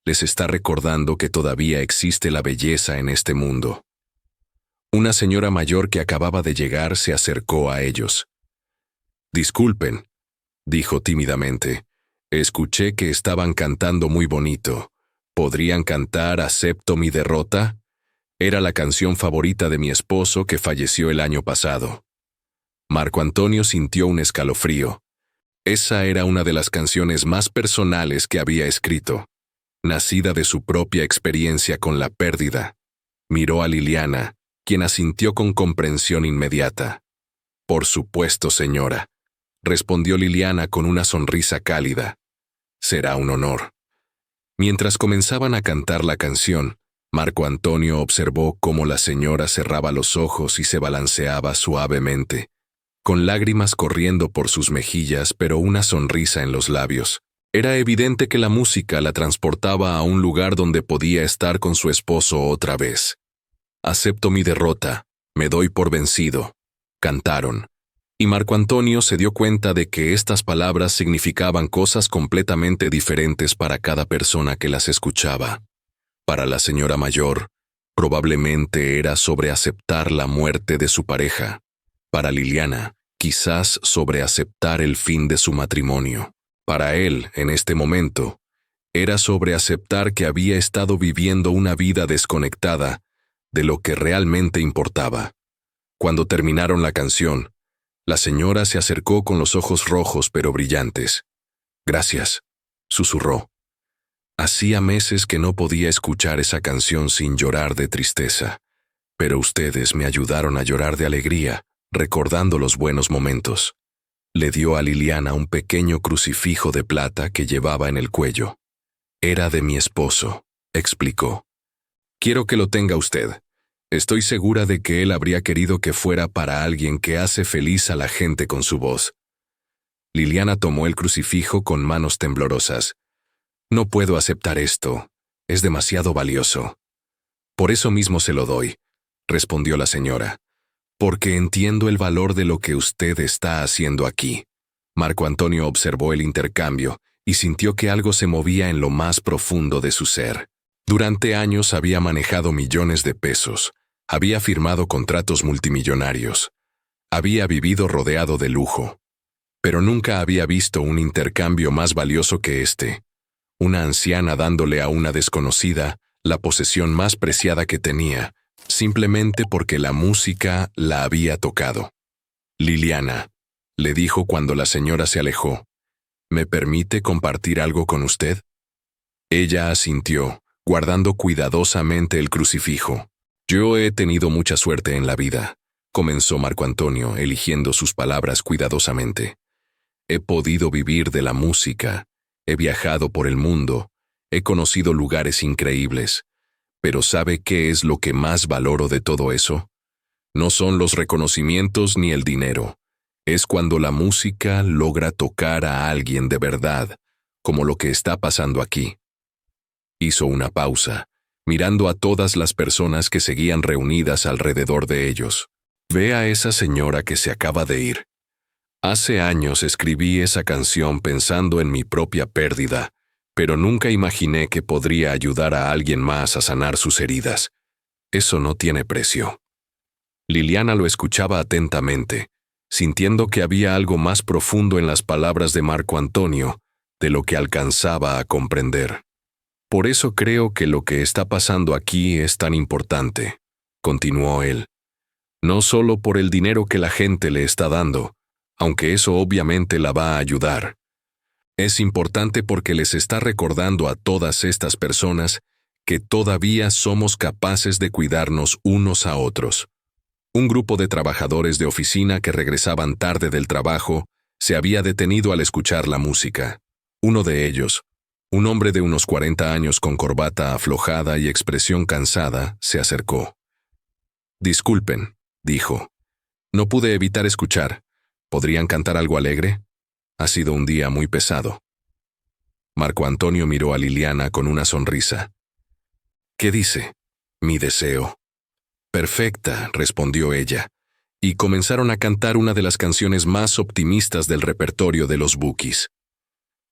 Les está recordando que todavía existe la belleza en este mundo». Una señora mayor que acababa de llegar se acercó a ellos. «Disculpen», dijo tímidamente. «Escuché que estaban cantando muy bonito. ¿Podrían cantar Acepto mi derrota? Era la canción favorita de mi esposo que falleció el año pasado». Marco Antonio sintió un escalofrío. Esa era una de las canciones más personales que había escrito, nacida de su propia experiencia con la pérdida. Miró a Liliana, quien asintió con comprensión inmediata. «Por supuesto, señora», respondió Liliana con una sonrisa cálida. «Será un honor». Mientras comenzaban a cantar la canción, Marco Antonio observó cómo la señora cerraba los ojos y se balanceaba suavemente, con lágrimas corriendo por sus mejillas pero una sonrisa en los labios. Era evidente que la música la transportaba a un lugar donde podía estar con su esposo otra vez. «Acepto mi derrota, me doy por vencido», cantaron. Y Marco Antonio se dio cuenta de que estas palabras significaban cosas completamente diferentes para cada persona que las escuchaba. Para la señora mayor, probablemente era sobre aceptar la muerte de su pareja. Para Liliana, quizás sobre aceptar el fin de su matrimonio. Para él, en este momento, era sobre aceptar que había estado viviendo una vida desconectada de lo que realmente importaba. Cuando terminaron la canción, la señora se acercó con los ojos rojos pero brillantes. «Gracias», susurró. Hacía meses que no podía escuchar esa canción sin llorar de tristeza, pero ustedes me ayudaron a llorar de alegría, recordando los buenos momentos. Le dio a Liliana un pequeño crucifijo de plata que llevaba en el cuello. «Era de mi esposo», explicó. «Quiero que lo tenga usted. Estoy segura de que él habría querido que fuera para alguien que hace feliz a la gente con su voz». Liliana tomó el crucifijo con manos temblorosas. «No puedo aceptar esto. Es demasiado valioso». «Por eso mismo se lo doy», respondió la señora. «Porque entiendo el valor de lo que usted está haciendo aquí». Marco Antonio observó el intercambio y sintió que algo se movía en lo más profundo de su ser. Durante años había manejado millones de pesos, había firmado contratos multimillonarios, había vivido rodeado de lujo, pero nunca había visto un intercambio más valioso que este. Una anciana dándole a una desconocida la posesión más preciada que tenía, simplemente porque la música la había tocado. «Liliana», le dijo cuando la señora se alejó, «¿me permite compartir algo con usted?» Ella asintió, guardando cuidadosamente el crucifijo. «Yo he tenido mucha suerte en la vida», comenzó Marco Antonio, eligiendo sus palabras cuidadosamente. «He podido vivir de la música, he viajado por el mundo, he conocido lugares increíbles. Pero ¿sabe qué es lo que más valoro de todo eso? No son los reconocimientos ni el dinero. Es cuando la música logra tocar a alguien de verdad, como lo que está pasando aquí». Hizo una pausa, mirando a todas las personas que seguían reunidas alrededor de ellos. «Ve a esa señora que se acaba de ir. Hace años escribí esa canción pensando en mi propia pérdida, pero nunca imaginé que podría ayudar a alguien más a sanar sus heridas. Eso no tiene precio». Liliana lo escuchaba atentamente, sintiendo que había algo más profundo en las palabras de Marco Antonio de lo que alcanzaba a comprender. «Por eso creo que lo que está pasando aquí es tan importante», continuó él. «No solo por el dinero que la gente le está dando, aunque eso obviamente la va a ayudar. Es importante porque les está recordando a todas estas personas que todavía somos capaces de cuidarnos unos a otros». Un grupo de trabajadores de oficina que regresaban tarde del trabajo se había detenido al escuchar la música. Uno de ellos, un hombre de unos 40 años con corbata aflojada y expresión cansada, se acercó. «Disculpen», dijo. «No pude evitar escuchar. ¿Podrían cantar algo alegre? Ha sido un día muy pesado». Marco Antonio miró a Liliana con una sonrisa. «¿Qué dice?» «Mi deseo». «Perfecta», respondió ella, y comenzaron a cantar una de las canciones más optimistas del repertorio de los Bukis.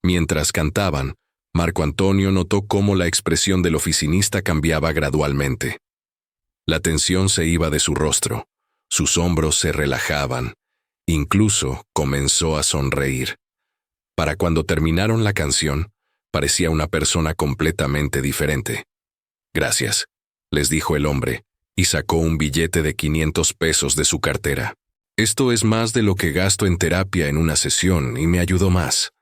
Mientras cantaban, Marco Antonio notó cómo la expresión del oficinista cambiaba gradualmente. La tensión se iba de su rostro, sus hombros se relajaban, incluso comenzó a sonreír. Para cuando terminaron la canción, parecía una persona completamente diferente. «Gracias», les dijo el hombre, y sacó un billete de 500 pesos de su cartera. «Esto es más de lo que gasto en terapia en una sesión y me ayudó más».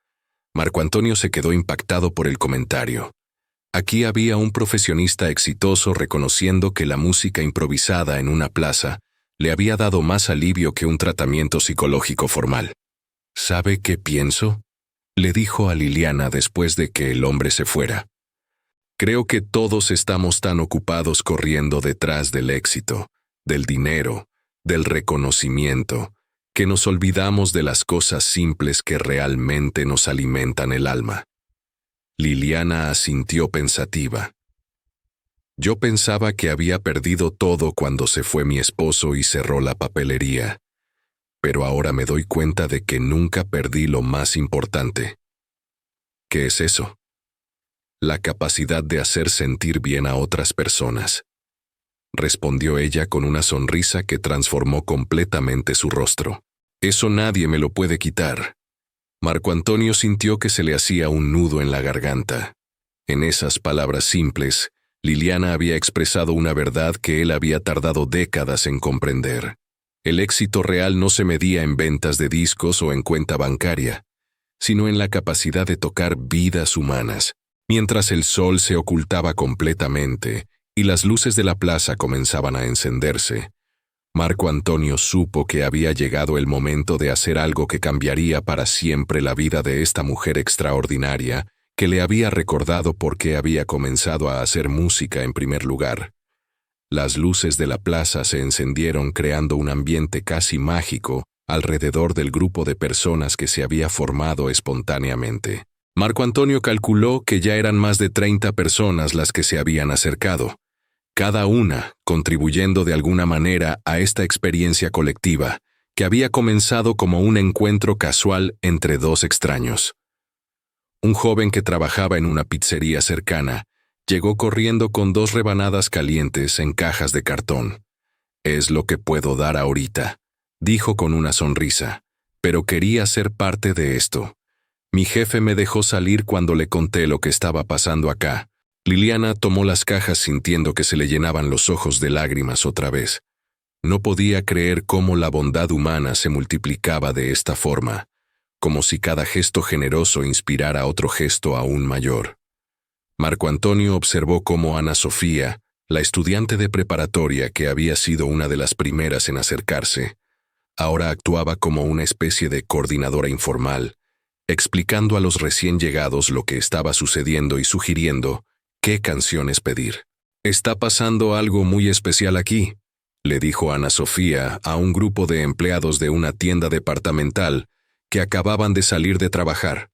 Marco Antonio se quedó impactado por el comentario. Aquí había un profesionista exitoso reconociendo que la música improvisada en una plaza le había dado más alivio que un tratamiento psicológico formal. «¿Sabe qué pienso?», le dijo a Liliana después de que el hombre se fuera. Creo que todos estamos tan ocupados corriendo detrás del éxito, del dinero, del reconocimiento, que nos olvidamos de las cosas simples que realmente nos alimentan el alma. Liliana asintió pensativa. Yo pensaba que había perdido todo cuando se fue mi esposo y cerró la papelería, pero ahora me doy cuenta de que nunca perdí lo más importante. ¿Qué es eso? La capacidad de hacer sentir bien a otras personas, respondió ella con una sonrisa que transformó completamente su rostro. Eso nadie me lo puede quitar. Marco Antonio sintió que se le hacía un nudo en la garganta. En esas palabras simples, Liliana había expresado una verdad que él había tardado décadas en comprender. El éxito real no se medía en ventas de discos o en cuenta bancaria, sino en la capacidad de tocar vidas humanas. Mientras el sol se ocultaba completamente y las luces de la plaza comenzaban a encenderse, Marco Antonio supo que había llegado el momento de hacer algo que cambiaría para siempre la vida de esta mujer extraordinaria que le había recordado por qué había comenzado a hacer música en primer lugar. Las luces de la plaza se encendieron creando un ambiente casi mágico alrededor del grupo de personas que se había formado espontáneamente. Marco Antonio calculó que ya eran más de 30 personas las que se habían acercado, cada una contribuyendo de alguna manera a esta experiencia colectiva, que había comenzado como un encuentro casual entre dos extraños. Un joven que trabajaba en una pizzería cercana llegó corriendo con 2 rebanadas calientes en cajas de cartón. «Es lo que puedo dar ahorita», dijo con una sonrisa, «pero quería ser parte de esto. Mi jefe me dejó salir cuando le conté lo que estaba pasando acá». Liliana tomó las cajas sintiendo que se le llenaban los ojos de lágrimas otra vez. No podía creer cómo la bondad humana se multiplicaba de esta forma, como si cada gesto generoso inspirara otro gesto aún mayor. Marco Antonio observó cómo Ana Sofía, la estudiante de preparatoria que había sido una de las primeras en acercarse, ahora actuaba como una especie de coordinadora informal, explicando a los recién llegados lo que estaba sucediendo y sugiriendo qué canciones pedir. «Está pasando algo muy especial aquí», le dijo Ana Sofía a un grupo de empleados de una tienda departamental que acababan de salir de trabajar.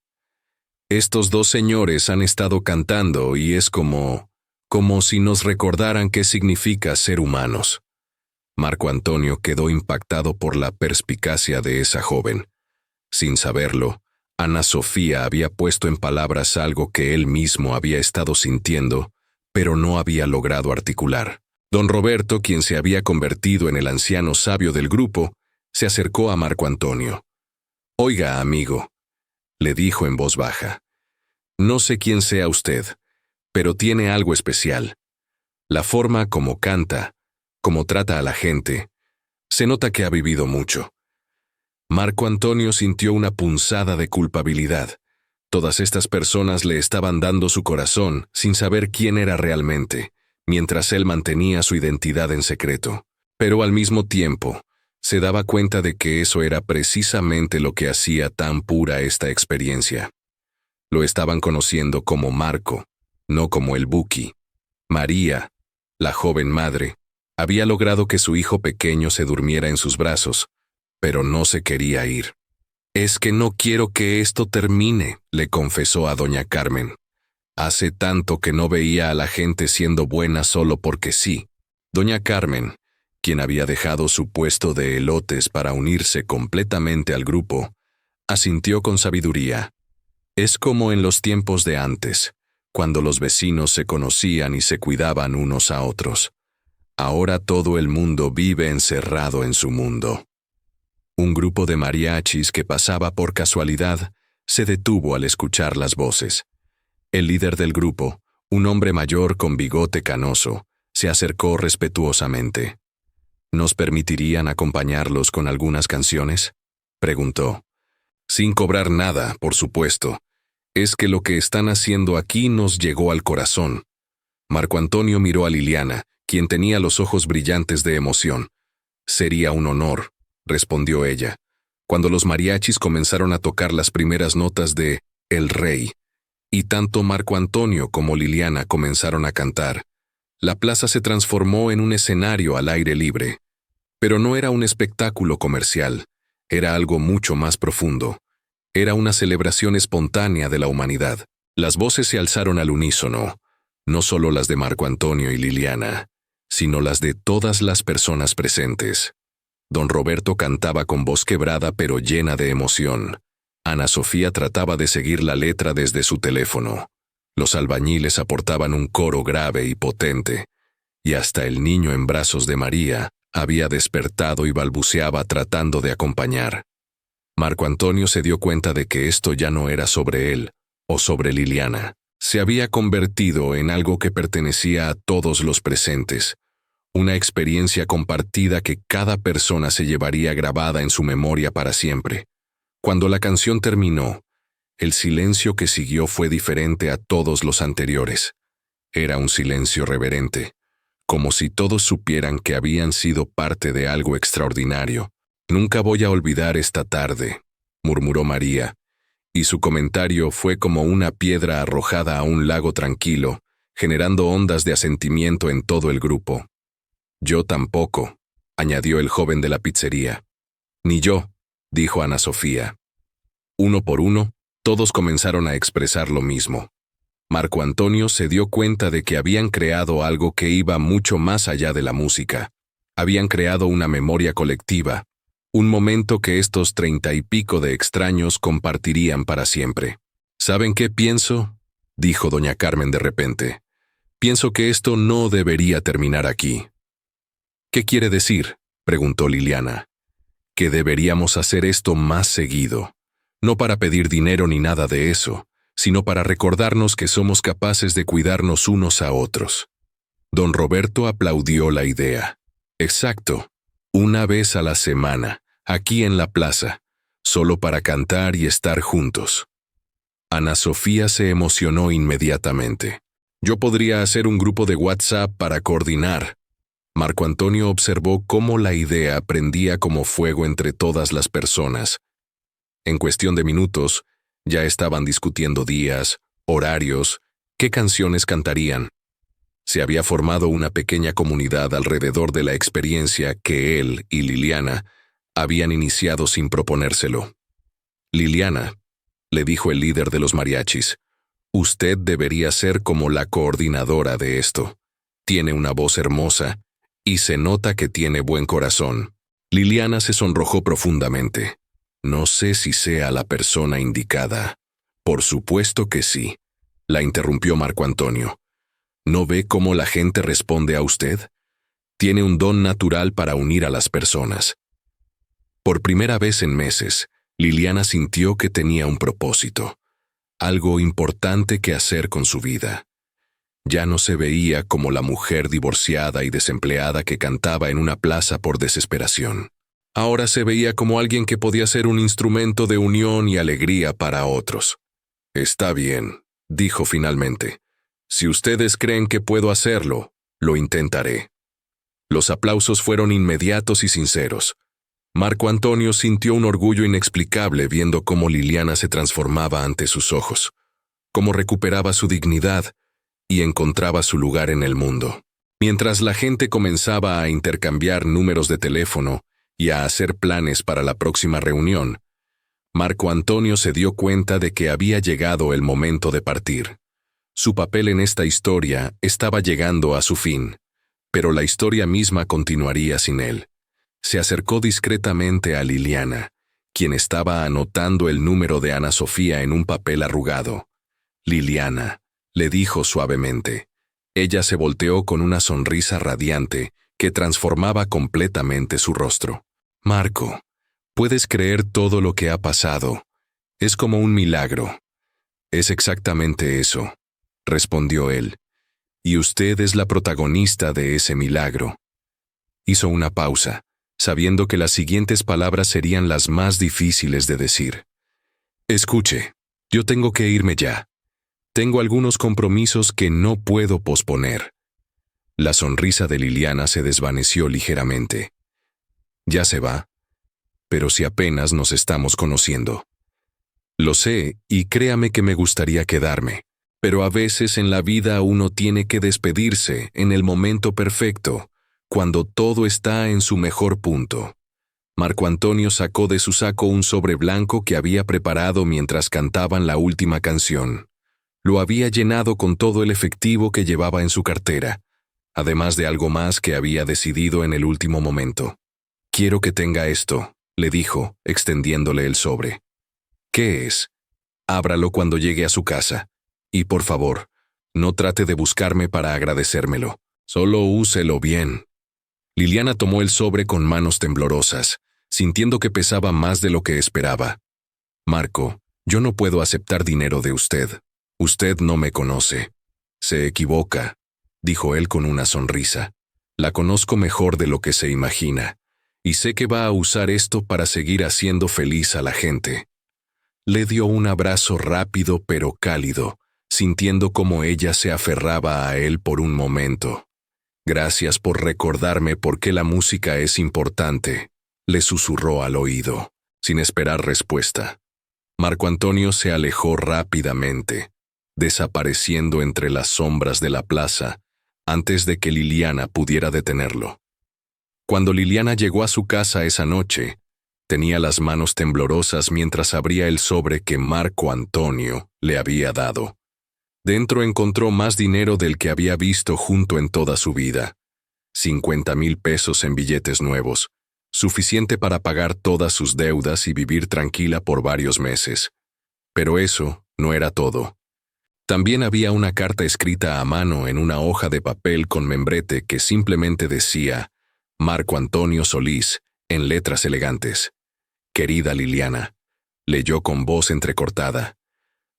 «Estos 2 señores han estado cantando y es como si nos recordaran qué significa ser humanos». Marco Antonio quedó impactado por la perspicacia de esa joven. Sin saberlo, Ana Sofía había puesto en palabras algo que él mismo había estado sintiendo, pero no había logrado articular. Don Roberto, quien se había convertido en el anciano sabio del grupo, se acercó a Marco Antonio. «Oiga, amigo», le dijo en voz baja, «no sé quién sea usted, pero tiene algo especial. La forma como canta, como trata a la gente, se nota que ha vivido mucho». Marco Antonio sintió una punzada de culpabilidad. Todas estas personas le estaban dando su corazón sin saber quién era realmente, mientras él mantenía su identidad en secreto. Pero al mismo tiempo, se daba cuenta de que eso era precisamente lo que hacía tan pura esta experiencia. Lo estaban conociendo como Marco, no como el Buki. María, la joven madre, había logrado que su hijo pequeño se durmiera en sus brazos, pero no se quería ir. «Es que no quiero que esto termine», le confesó a doña Carmen. «Hace tanto que no veía a la gente siendo buena solo porque sí». Doña Carmen, quien había dejado su puesto de elotes para unirse completamente al grupo, asintió con sabiduría. «Es como en los tiempos de antes, cuando los vecinos se conocían y se cuidaban unos a otros. Ahora todo el mundo vive encerrado en su mundo». Un grupo de mariachis que pasaba por casualidad se detuvo al escuchar las voces. El líder del grupo, un hombre mayor con bigote canoso, se acercó respetuosamente. «¿Nos permitirían acompañarlos con algunas canciones?», preguntó. «Sin cobrar nada, por supuesto. Es que lo que están haciendo aquí nos llegó al corazón». Marco Antonio miró a Liliana, quien tenía los ojos brillantes de emoción. «Sería un honor», respondió ella. Cuando los mariachis comenzaron a tocar las primeras notas de El Rey, y tanto Marco Antonio como Liliana comenzaron a cantar. La plaza se transformó en un escenario al aire libre. Pero no era un espectáculo comercial, era algo mucho más profundo. Era una celebración espontánea de la humanidad. Las voces se alzaron al unísono, no solo las de Marco Antonio y Liliana, sino las de todas las personas presentes. Don Roberto cantaba con voz quebrada pero llena de emoción. Ana Sofía trataba de seguir la letra desde su teléfono. Los albañiles aportaban un coro grave y potente, y hasta el niño en brazos de María había despertado y balbuceaba tratando de acompañar. Marco Antonio se dio cuenta de que esto ya no era sobre él o sobre Liliana. Se había convertido en algo que pertenecía a todos los presentes, una experiencia compartida que cada persona se llevaría grabada en su memoria para siempre. Cuando la canción terminó, el silencio que siguió fue diferente a todos los anteriores. Era un silencio reverente, como si todos supieran que habían sido parte de algo extraordinario. «Nunca voy a olvidar esta tarde», murmuró María, y su comentario fue como una piedra arrojada a un lago tranquilo, generando ondas de asentimiento en todo el grupo. «Yo tampoco», añadió el joven de la pizzería. «Ni yo», dijo Ana Sofía. Uno por uno, todos comenzaron a expresar lo mismo. Marco Antonio se dio cuenta de que habían creado algo que iba mucho más allá de la música. Habían creado una memoria colectiva, un momento que estos 30 y pico de extraños compartirían para siempre. «¿Saben qué pienso?», dijo doña Carmen de repente. «Pienso que esto no debería terminar aquí». «¿Qué quiere decir?», preguntó Liliana. «Que deberíamos hacer esto más seguido. No para pedir dinero ni nada de eso, sino para recordarnos que somos capaces de cuidarnos unos a otros». Don Roberto aplaudió la idea. «Exacto. Una vez a la semana, aquí en la plaza, solo para cantar y estar juntos». Ana Sofía se emocionó inmediatamente. «Yo podría hacer un grupo de WhatsApp para coordinar». Marco Antonio observó cómo la idea prendía como fuego entre todas las personas. En cuestión de minutos, ya estaban discutiendo días, horarios, qué canciones cantarían. Se había formado una pequeña comunidad alrededor de la experiencia que él y Liliana habían iniciado sin proponérselo. «Liliana», le dijo el líder de los mariachis, «usted debería ser como la coordinadora de esto. Tiene una voz hermosa y se nota que tiene buen corazón». Liliana se sonrojó profundamente. «No sé si sea la persona indicada». «Por supuesto que sí», la interrumpió Marco Antonio. «¿No ve cómo la gente responde a usted? Tiene un don natural para unir a las personas». Por primera vez en meses, Liliana sintió que tenía un propósito, algo importante que hacer con su vida. Ya no se veía como la mujer divorciada y desempleada que cantaba en una plaza por desesperación. Ahora se veía como alguien que podía ser un instrumento de unión y alegría para otros. «Está bien», dijo finalmente. «Si ustedes creen que puedo hacerlo, lo intentaré». Los aplausos fueron inmediatos y sinceros. Marco Antonio sintió un orgullo inexplicable viendo cómo Liliana se transformaba ante sus ojos, cómo recuperaba su dignidad y encontraba su lugar en el mundo. Mientras la gente comenzaba a intercambiar números de teléfono y a hacer planes para la próxima reunión, Marco Antonio se dio cuenta de que había llegado el momento de partir. Su papel en esta historia estaba llegando a su fin, pero la historia misma continuaría sin él. Se acercó discretamente a Liliana, quien estaba anotando el número de Ana Sofía en un papel arrugado. «Liliana», le dijo suavemente. Ella se volteó con una sonrisa radiante que transformaba completamente su rostro. «Marco, puedes creer todo lo que ha pasado. Es como un milagro». «Es exactamente eso», respondió él. «Y usted es la protagonista de ese milagro». Hizo una pausa, sabiendo que las siguientes palabras serían las más difíciles de decir. «Escuche, yo tengo que irme ya. Tengo algunos compromisos que no puedo posponer». La sonrisa de Liliana se desvaneció ligeramente. «¿Ya se va? Pero si apenas nos estamos conociendo». Lo sé, y créame que me gustaría quedarme. Pero a veces en la vida uno tiene que despedirse en el momento perfecto, cuando todo está en su mejor punto. Marco Antonio sacó de su saco un sobre blanco que había preparado mientras cantaban la última canción. Lo había llenado con todo el efectivo que llevaba en su cartera, además de algo más que había decidido en el último momento. «Quiero que tenga esto», le dijo, extendiéndole el sobre. «¿Qué es?» «Ábralo cuando llegue a su casa. Y por favor, no trate de buscarme para agradecérmelo. Solo úselo bien». Liliana tomó el sobre con manos temblorosas, sintiendo que pesaba más de lo que esperaba. «Marco, yo no puedo aceptar dinero de usted. Usted no me conoce». «Se equivoca», dijo él con una sonrisa. «La conozco mejor de lo que se imagina, y sé que va a usar esto para seguir haciendo feliz a la gente». Le dio un abrazo rápido pero cálido, sintiendo cómo ella se aferraba a él por un momento. «Gracias por recordarme por qué la música es importante», le susurró al oído, sin esperar respuesta. Marco Antonio se alejó rápidamente, desapareciendo entre las sombras de la plaza, antes de que Liliana pudiera detenerlo. Cuando Liliana llegó a su casa esa noche, tenía las manos temblorosas mientras abría el sobre que Marco Antonio le había dado. Dentro encontró más dinero del que había visto junto en toda su vida. 50,000 pesos en billetes nuevos, suficiente para pagar todas sus deudas y vivir tranquila por varios meses. Pero eso no era todo. También había una carta escrita a mano en una hoja de papel con membrete que simplemente decía «Marco Antonio Solís», en letras elegantes. «Querida Liliana», leyó con voz entrecortada.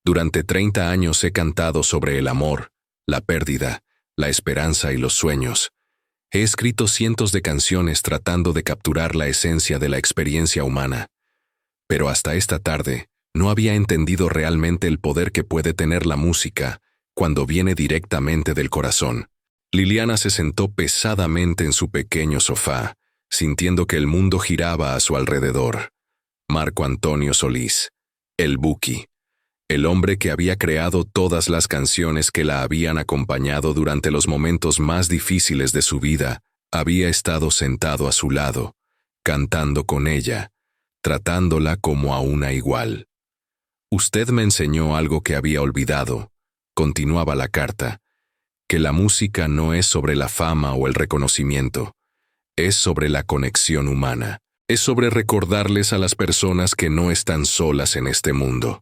«Durante 30 años he cantado sobre el amor, la pérdida, la esperanza y los sueños. He escrito cientos de canciones tratando de capturar la esencia de la experiencia humana. Pero hasta esta tarde no había entendido realmente el poder que puede tener la música cuando viene directamente del corazón». Liliana se sentó pesadamente en su pequeño sofá, sintiendo que el mundo giraba a su alrededor. Marco Antonio Solís, el Buki, el hombre que había creado todas las canciones que la habían acompañado durante los momentos más difíciles de su vida, había estado sentado a su lado, cantando con ella, tratándola como a una igual. «Usted me enseñó algo que había olvidado», continuaba la carta, «que la música no es sobre la fama o el reconocimiento, es sobre la conexión humana, es sobre recordarles a las personas que no están solas en este mundo».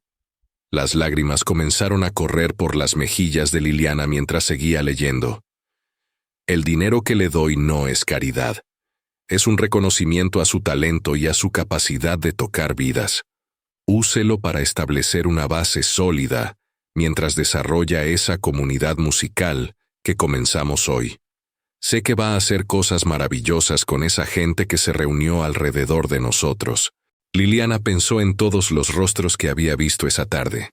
Las lágrimas comenzaron a correr por las mejillas de Liliana mientras seguía leyendo. «El dinero que le doy no es caridad. Es un reconocimiento a su talento y a su capacidad de tocar vidas. Úselo para establecer una base sólida mientras desarrolla esa comunidad musical que comenzamos hoy. Sé que va a hacer cosas maravillosas con esa gente que se reunió alrededor de nosotros». Liliana pensó en todos los rostros que había visto esa tarde,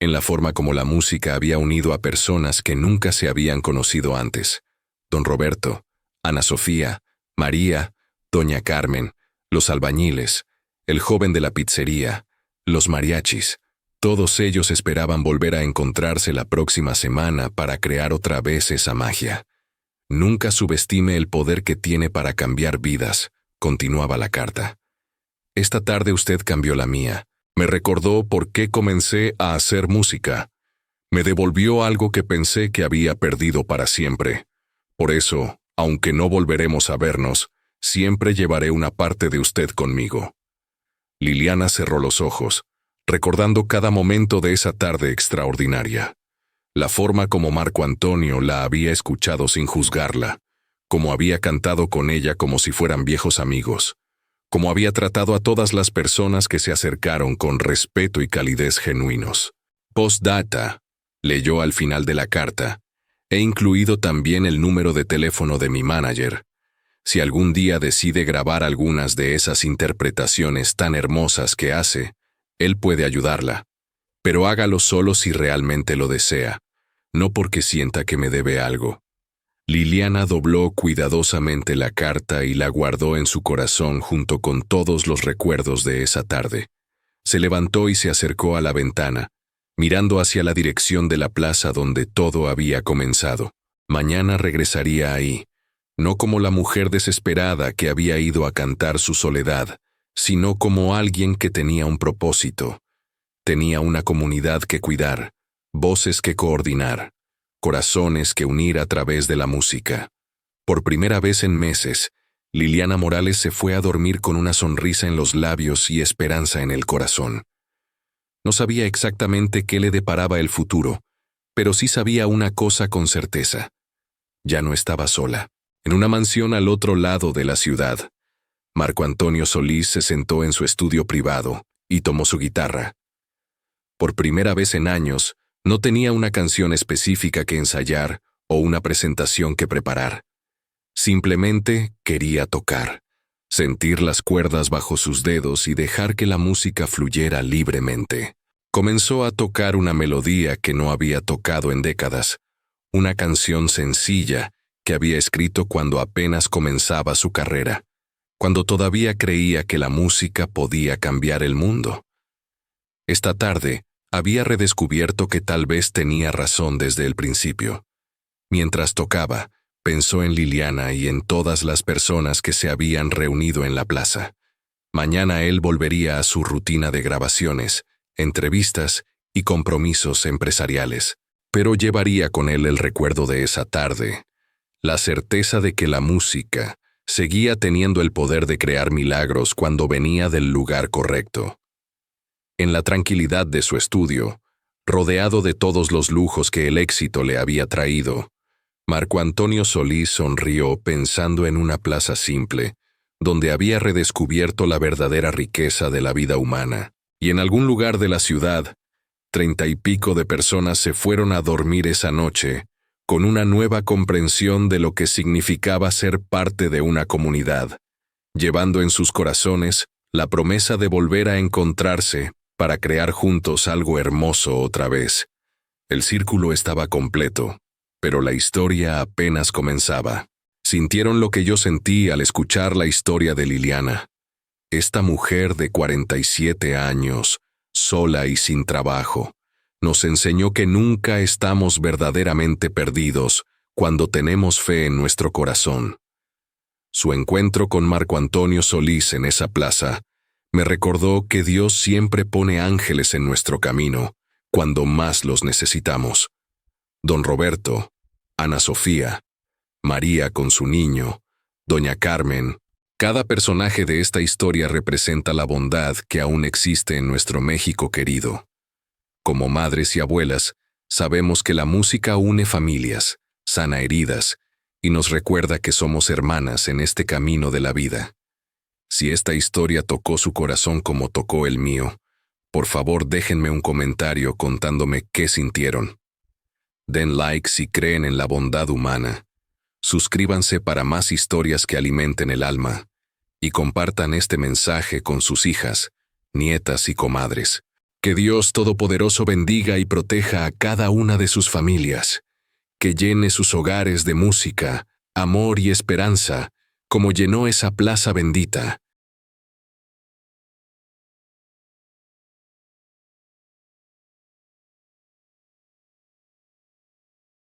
en la forma como la música había unido a personas que nunca se habían conocido antes. Don Roberto, Ana Sofía, María, Doña Carmen, los albañiles, el joven de la pizzería, los mariachis. Todos ellos esperaban volver a encontrarse la próxima semana para crear otra vez esa magia. «Nunca subestime el poder que tiene para cambiar vidas», continuaba la carta. «Esta tarde usted cambió la mía. Me recordó por qué comencé a hacer música. Me devolvió algo que pensé que había perdido para siempre. Por eso, aunque no volveremos a vernos, siempre llevaré una parte de usted conmigo». Liliana cerró los ojos, recordando cada momento de esa tarde extraordinaria. La forma como Marco Antonio la había escuchado sin juzgarla, como había cantado con ella como si fueran viejos amigos, como había tratado a todas las personas que se acercaron con respeto y calidez genuinos. «Postdata», leyó al final de la carta, «he incluido también el número de teléfono de mi manager. Si algún día decide grabar algunas de esas interpretaciones tan hermosas que hace, él puede ayudarla. Pero hágalo solo si realmente lo desea, no porque sienta que me debe algo». Liliana dobló cuidadosamente la carta y la guardó en su corazón junto con todos los recuerdos de esa tarde. Se levantó y se acercó a la ventana, mirando hacia la dirección de la plaza donde todo había comenzado. Mañana regresaría ahí, no como la mujer desesperada que había ido a cantar su soledad, sino como alguien que tenía un propósito. Tenía una comunidad que cuidar, voces que coordinar, corazones que unir a través de la música. Por primera vez en meses, Liliana Morales se fue a dormir con una sonrisa en los labios y esperanza en el corazón. No sabía exactamente qué le deparaba el futuro, pero sí sabía una cosa con certeza. Ya no estaba sola. En una mansión al otro lado de la ciudad, Marco Antonio Solís se sentó en su estudio privado y tomó su guitarra. Por primera vez en años, no tenía una canción específica que ensayar o una presentación que preparar. Simplemente quería tocar, sentir las cuerdas bajo sus dedos y dejar que la música fluyera libremente. Comenzó a tocar una melodía que no había tocado en décadas, una canción sencilla que había escrito cuando apenas comenzaba su carrera, cuando todavía creía que la música podía cambiar el mundo. Esta tarde, había redescubierto que tal vez tenía razón desde el principio. Mientras tocaba, pensó en Liliana y en todas las personas que se habían reunido en la plaza. Mañana él volvería a su rutina de grabaciones, entrevistas y compromisos empresariales, pero llevaría con él el recuerdo de esa tarde, la certeza de que la música seguía teniendo el poder de crear milagros cuando venía del lugar correcto. En la tranquilidad de su estudio, rodeado de todos los lujos que el éxito le había traído, Marco Antonio Solís sonrió pensando en una plaza simple, donde había redescubierto la verdadera riqueza de la vida humana. Y en algún lugar de la ciudad, 30 y pico de personas se fueron a dormir esa noche, con una nueva comprensión de lo que significaba ser parte de una comunidad, llevando en sus corazones la promesa de volver a encontrarse para crear juntos algo hermoso otra vez. El círculo estaba completo, pero la historia apenas comenzaba. Sintieron lo que yo sentí al escuchar la historia de Liliana. Esta mujer de 47 años, sola y sin trabajo, nos enseñó que nunca estamos verdaderamente perdidos cuando tenemos fe en nuestro corazón. Su encuentro con Marco Antonio Solís en esa plaza me recordó que Dios siempre pone ángeles en nuestro camino cuando más los necesitamos. Don Roberto, Ana Sofía, María con su niño, Doña Carmen. Cada personaje de esta historia representa la bondad que aún existe en nuestro México querido. Como madres y abuelas, sabemos que la música une familias, sana heridas y nos recuerda que somos hermanas en este camino de la vida. Si esta historia tocó su corazón como tocó el mío, por favor déjenme un comentario contándome qué sintieron. Den like si creen en la bondad humana. Suscríbanse para más historias que alimenten el alma y compartan este mensaje con sus hijas, nietas y comadres. Que Dios Todopoderoso bendiga y proteja a cada una de sus familias, que llene sus hogares de música, amor y esperanza, como llenó esa plaza bendita,